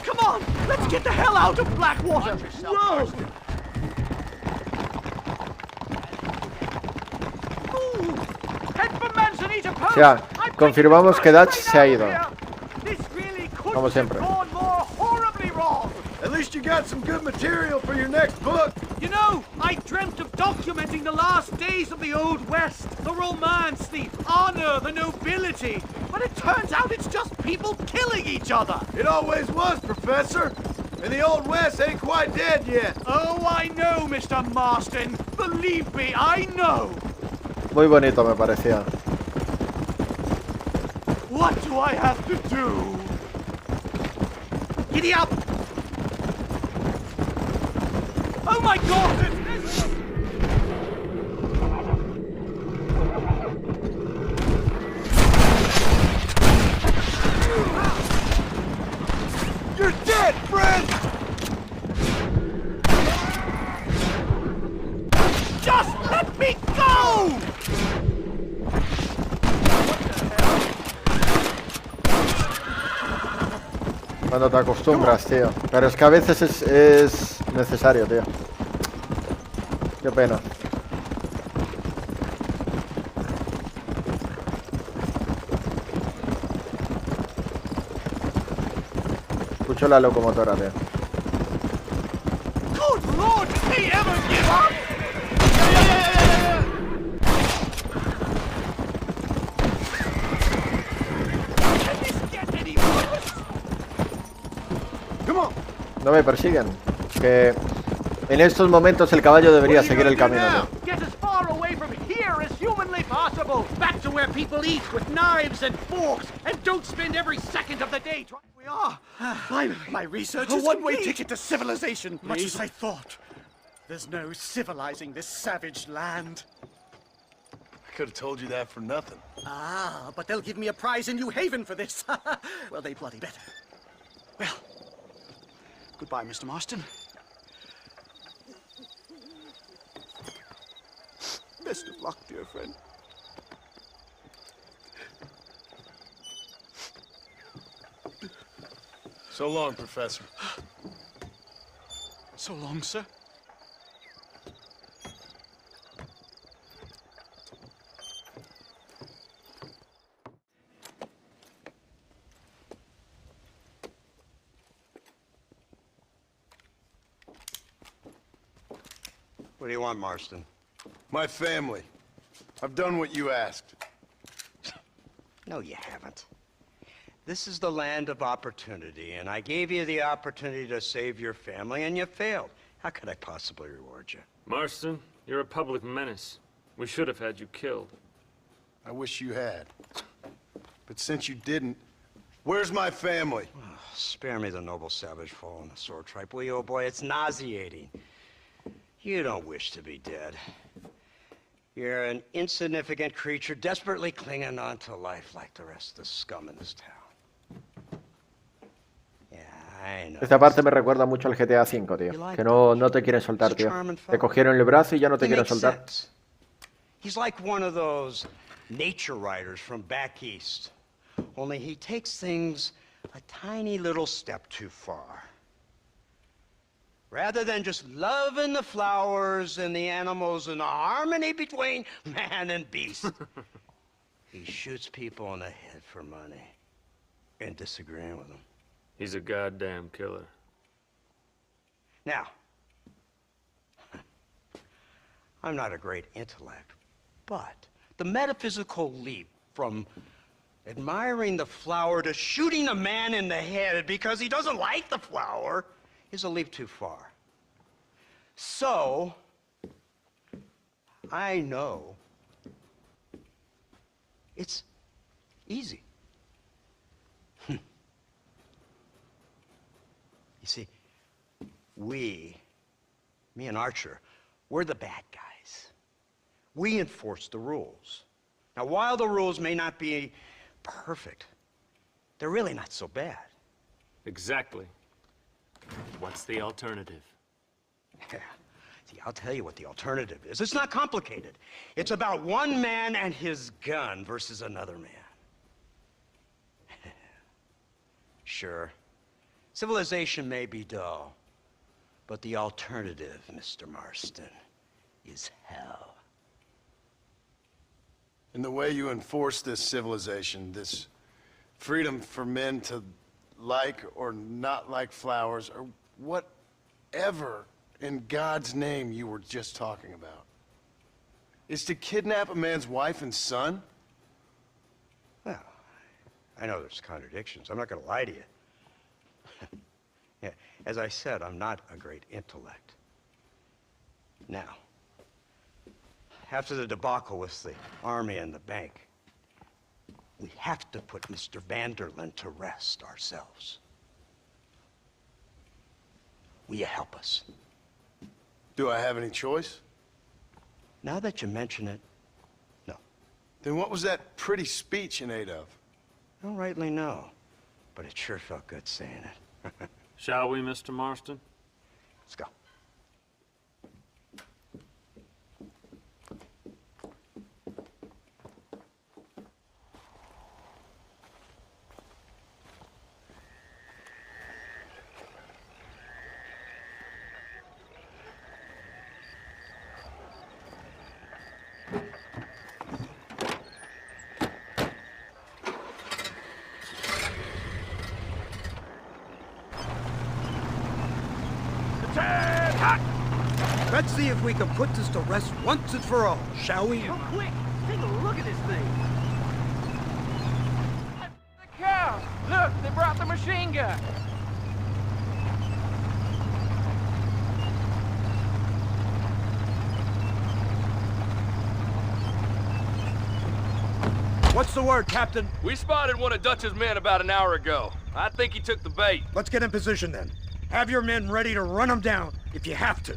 Come on, let's get the hell out of Blackwater! Whoa! Ooh, head for Manzanita Post! O sea, confirmamos que Dutch se ha ido. This really could Como siempre. have gone more horribly wrong! At least you got some good material for your next book. You know, I dreamt of documenting the last days of the Old West, the romance, the honor, the nobility. But it turns out it's just people killing each other. It always was, Professor. And the Old West ain't quite dead yet. Oh, I know, Mr. Marston. Believe me, I know. Muy bonito me parecía. What do I have to do? Giddy up! Oh my God! You're dead, friend! Just let me go! Cuando te acostumbras, tío. Pero es que a veces es necesario, tío. Qué pena. pinchó la locomotora, tío. Good Lord, did he ever give up? Can this get any worse? Come on. No me persiguen. Que en estos momentos el caballo debería seguir el camino, tío. Get as far away from here as humanly possible. Back to where people eat with knives and forks and don't spend every second of the day trying. We are. My research is a one-way ticket to civilization, much as I thought. There's no civilizing this savage land. I could have told you that for nothing. Ah, but they'll give me a prize in New Haven for this. Well, they bloody better. Well, goodbye, Mr. Marston. Best of luck, dear friend. So long, Professor. So long, sir. What do you want, Marston? My family. I've done what you asked. No, you haven't. This is the land of opportunity, and I gave you the opportunity to save your family, and you failed. How could I possibly reward you? Marston, you're a public menace. We should have had you killed. I wish you had. But since you didn't, where's my family? Oh, spare me the noble savage fall on the sword tripe, will you, old boy? It's nauseating. You don't wish to be dead. You're an insignificant creature desperately clinging on to life like the rest of the scum in this town. Yeah, I know. Esta parte me recuerda mucho al GTA V, tío. Que no te quieren soltar, tío. Te cogieron el brazo y ya no te quieren soltar. He's like one of those nature writers from back east. Only he takes things a tiny little step too far. Rather than just loving the flowers and the animals and the harmony between man and beast, he shoots people in the head for money and disagreeing with them. He's a goddamn killer. Now, I'm not a great intellect, but the metaphysical leap from admiring the flower to shooting a man in the head because he doesn't like the flower is a leap too far. So, I know it's easy. You see, me and Archer, we're the bad guys. We enforce the rules. Now, while the rules may not be perfect, they're really not so bad. Exactly. What's the alternative? Yeah. See, I'll tell you what the alternative is. It's not complicated. It's about one man and his gun versus another man. Sure, civilization may be dull, but the alternative, Mr. Marston, is hell. And the way you enforce this civilization, this freedom for men to like or not like flowers, or whatever in God's name you were just talking about, is to kidnap a man's wife and son? Well, I know there's contradictions. I'm not going to lie to you. Yeah, as I said, I'm not a great intellect. Now, after the debacle with the army and the bank, we have to put Mr. Vanderlyn to rest ourselves. Will you help us? Do I have any choice? Now that you mention it, no. Then what was that pretty speech in aid of? I don't rightly know, but it sure felt good saying it. Shall we, Mr. Marston? Let's go. Let's see if we can put this to rest once and for all, shall we? Oh, quick! Take a look at this thing! The cow! Look, they brought the machine gun! What's the word, Captain? We spotted one of Dutch's men about an hour ago. I think he took the bait. Let's get in position then. Have your men ready to run them down, if you have to.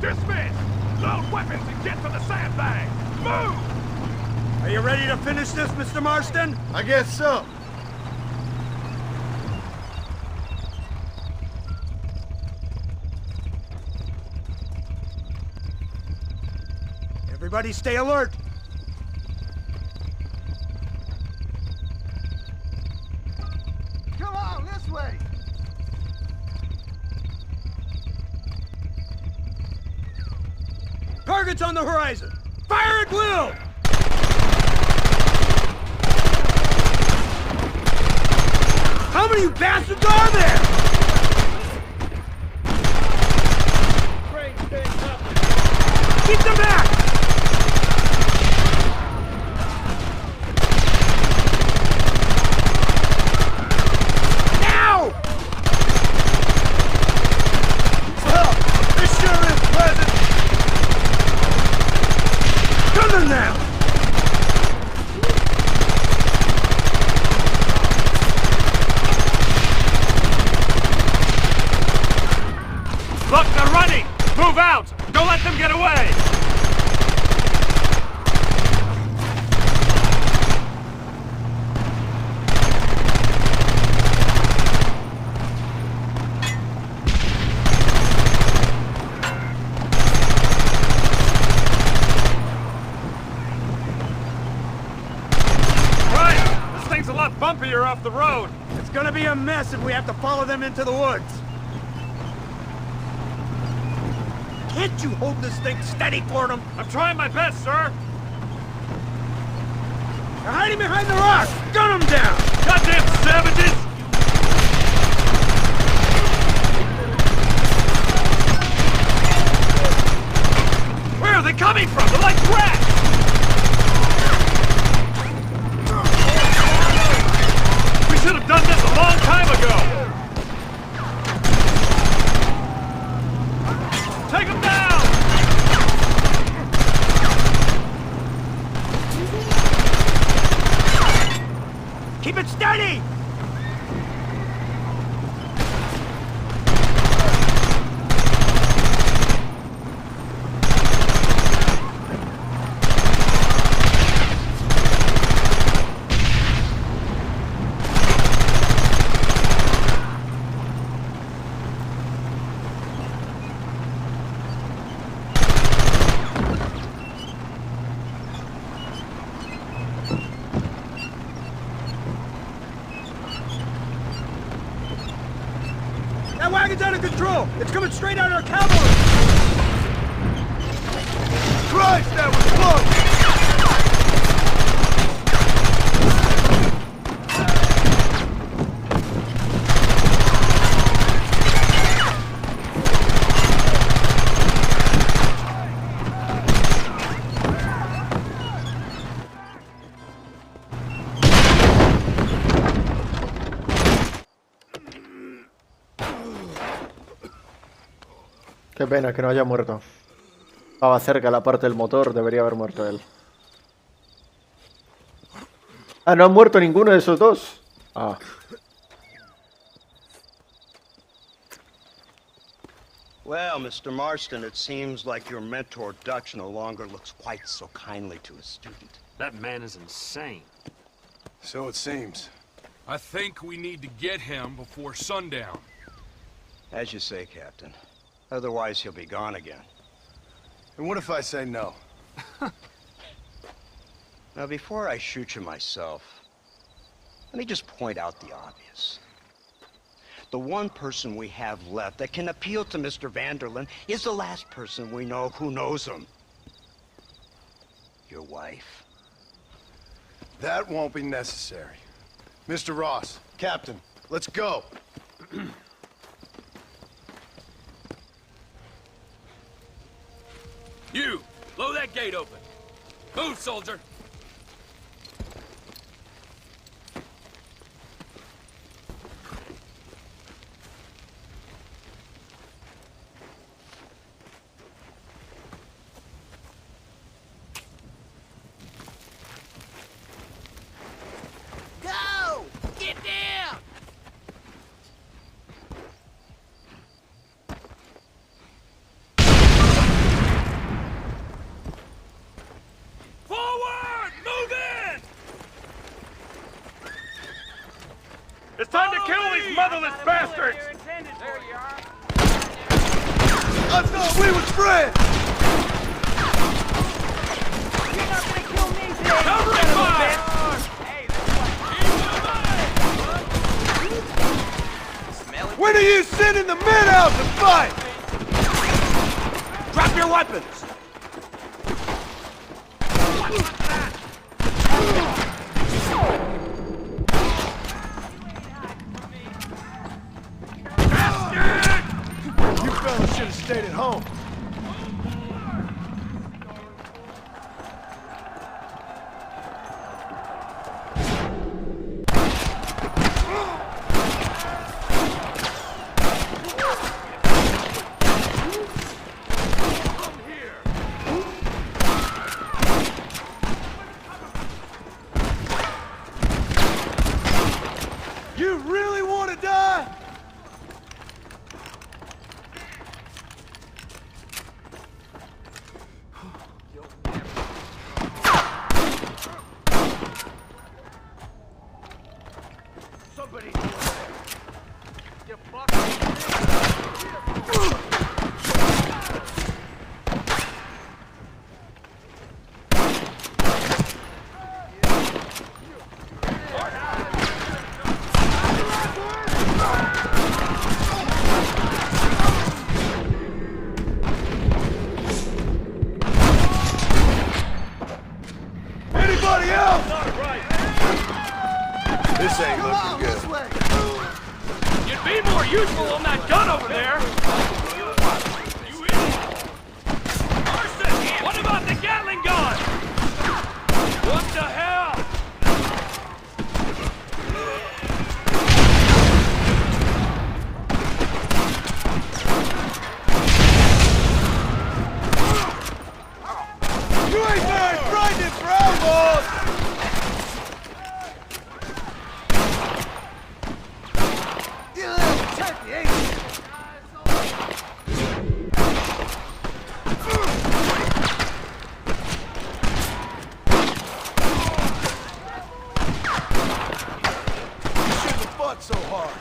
Dismiss! Load weapons and get to the sandbag! Move! Are you ready to finish this, Mr. Marston? I guess so. Everybody stay alert. Come on, this way. Targets on the horizon. Fire at will! How many bastards are there? Keep them back! Now! Well, this sure is pleasant. Gun them now! Look, they're running! Move out! Don't let them get away! Right! This thing's a lot bumpier off the road! It's gonna be a mess if we have to follow them into the woods. Can't you hold this thing steady for them? I'm trying my best, sir! They're hiding behind the rocks! Gun them down! Goddamn savages! Where are they coming from? They're like rats! We should have done this a long time ago! Take them down! Keep it steady! That wagon's out of control! It's coming straight at our cavalry! Christ, that was close! Qué pena que no haya muerto. Estaba cerca la parte del motor, debería haber muerto él. Ah, no han muerto ninguno de esos dos. Ah. Well, Mr. Marston, it seems like your mentor Dutch no longer looks quite so kindly to his student. That man is insane. So it seems. I think we need to get him before sundown. As you say, Captain. Otherwise, he'll be gone again. And what if I say no? Now, before I shoot you myself, let me just point out the obvious. The one person we have left that can appeal to Mr. Vanderlyn is the last person we know who knows him. Your wife. That won't be necessary. Mr. Ross, Captain, let's go. You, blow that gate open. Move, soldier. Go! Get down! Forward! Move in! It's time to kill these motherless bastards! There you are. I thought we was friends! You're not gonna kill me, today. Covering fire! When are you sending the men out to fight? Drop your weapons! You fellas should have stayed at home. You really want to die? Somebody do it. You Anybody else? This ain't looking good. You'd be more useful on that gun over there. You idiot! Marston, what about the Gatling gun? What the hell? You ain't very frightening for outlaws! You little turkey, ain't you? You shouldn't have fought so hard.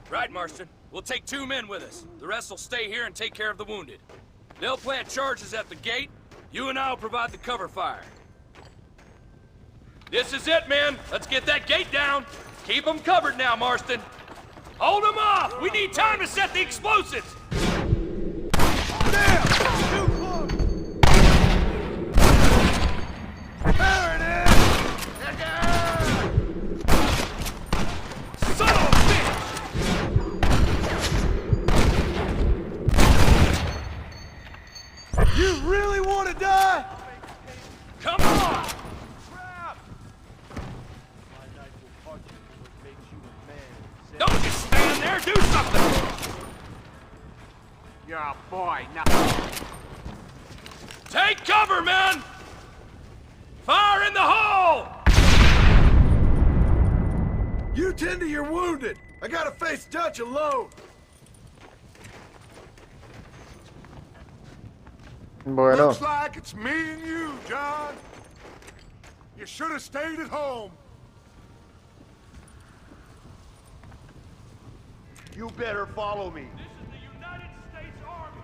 Right, Marston. We'll take 2 men with us. The rest will stay here and take care of the wounded. They'll plant charges at the gate. You and I'll provide the cover fire. This is it, men. Let's get that gate down. Keep them covered now, Marston. Hold them off! We need time to set the explosives! Damn! Too close! There it is! Son of a bitch! You really want to die? Come on! Don't just stand there, do something! You're a boy, now. Take cover, men! Fire in the hole! You tend to your wounded. I gotta face Dutch alone. Bueno. Looks like it's me and you, John. You should have stayed at home. You better follow me. This is the United States Army!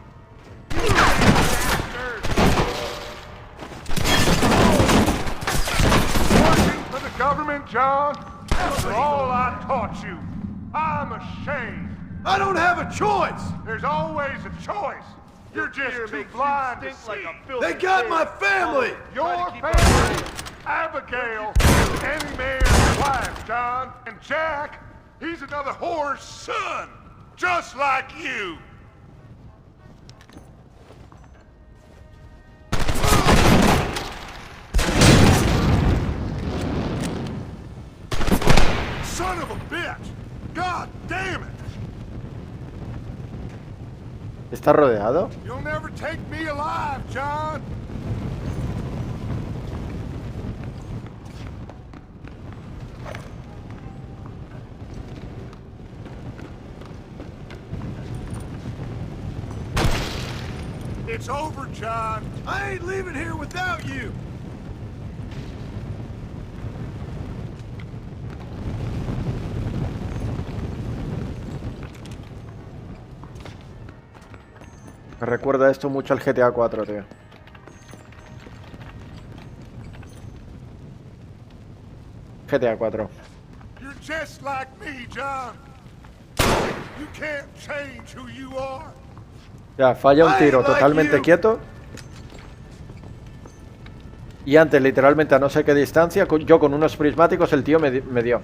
Working for the government, John? After all I taught you, I'm ashamed. I don't have a choice. There's always a choice. You're just too blind to see. They got my family! Your family, Abigail, any man's wife, John. And Jack, he's another whore's son, just like you. Son of a bitch! God damn it! ¿Está rodeado? You'll never take me alive, John! It's over, John. I ain't leaving here without you. Me recuerda esto mucho al GTA 4, tío. GTA 4. You're just like me, John. You can't change who you are. Ya, falla un tiro totalmente quieto. Y antes, literalmente, a no sé qué distancia, yo con unos prismáticos el tío me dio.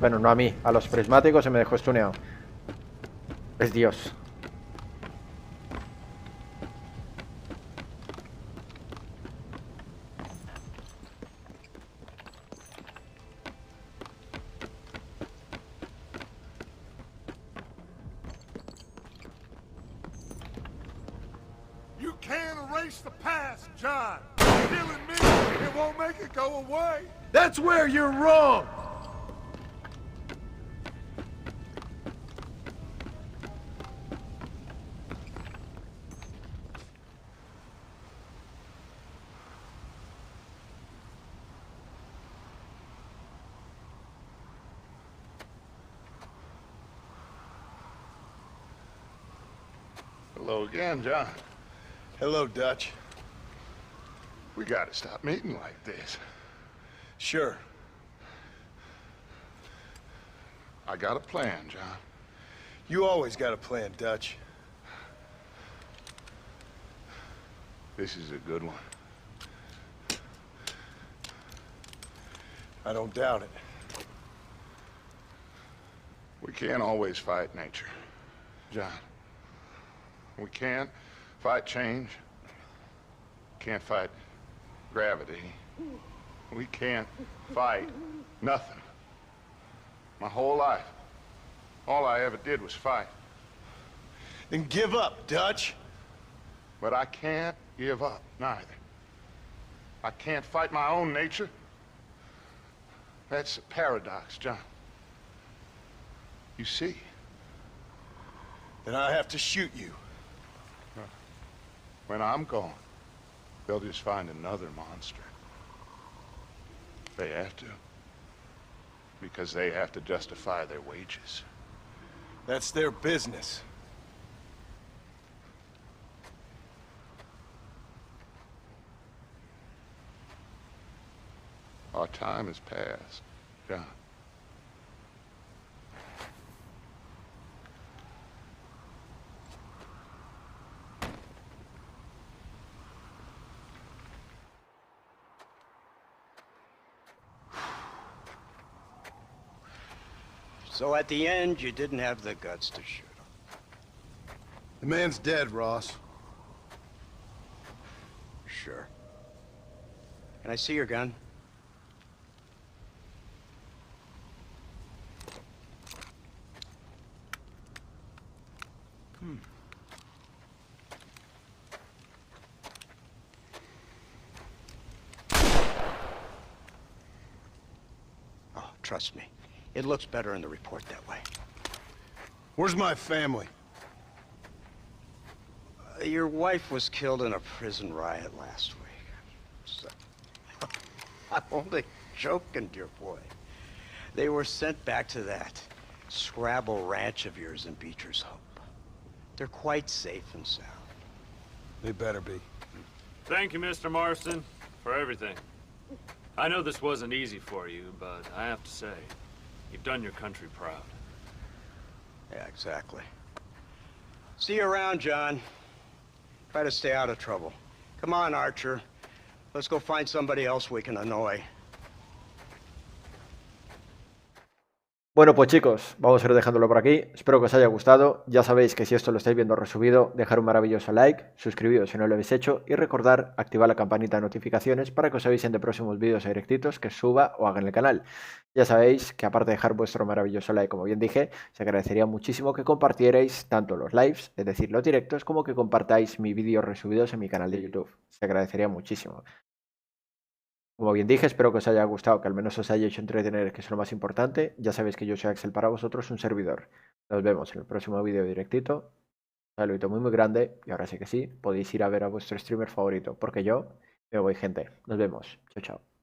Bueno, no a mí, a los prismáticos se me dejó stuneado. Es Dios. You can't erase the past, John. Killing me, it won't make it go away. That's where you're wrong! Hello again, John. Hello, Dutch. We gotta stop meeting like this. Sure. I got a plan, John. You always got a plan, Dutch. This is a good one. I don't doubt it. We can't always fight nature, John. We can't fight change. Can't fight gravity. We can't fight nothing. My whole life, all I ever did was fight. Then give up, Dutch. But I can't give up, neither. I can't fight my own nature. That's a paradox, John. You see? Then I have to shoot you. When I'm gone, they'll just find another monster. They have to. Because they have to justify their wages. That's their business. Our time has passed, John. So at the end, you didn't have the guts to shoot him. The man's dead, Ross. Sure. Can I see your gun? Oh, trust me. It looks better in the report that way. Where's my family? Your wife was killed in a prison riot last week. So, I'm only joking, dear boy. They were sent back to that Scrabble ranch of yours in Beecher's Hope. They're quite safe and sound. They better be. Thank you, Mr. Marston, for everything. I know this wasn't easy for you, but I have to say, you've done your country proud. Yeah, exactly. See you around, John. Try to stay out of trouble. Come on, Archer. Let's go find somebody else we can annoy. Bueno, pues chicos, vamos a ir dejándolo por aquí. Espero que os haya gustado. Ya sabéis que si esto lo estáis viendo resubido, dejar un maravilloso like, suscribiros si no lo habéis hecho y recordar activar la campanita de notificaciones para que os avisen de próximos vídeos directitos que suba o haga en el canal. Ya sabéis que aparte de dejar vuestro maravilloso like, como bien dije, se agradecería muchísimo que compartierais tanto los lives, es decir, los directos, como que compartáis mis vídeos resubidos en mi canal de YouTube. Se agradecería muchísimo. Como bien dije, espero que os haya gustado, que al menos os haya hecho entretener, que es lo más importante. Ya sabéis que yo soy Axel para vosotros, un servidor. Nos vemos en el próximo vídeo directito. Un saludito muy grande. Y ahora sí que sí, podéis ir a ver a vuestro streamer favorito, porque yo me voy, gente. Nos vemos. Chao, chao.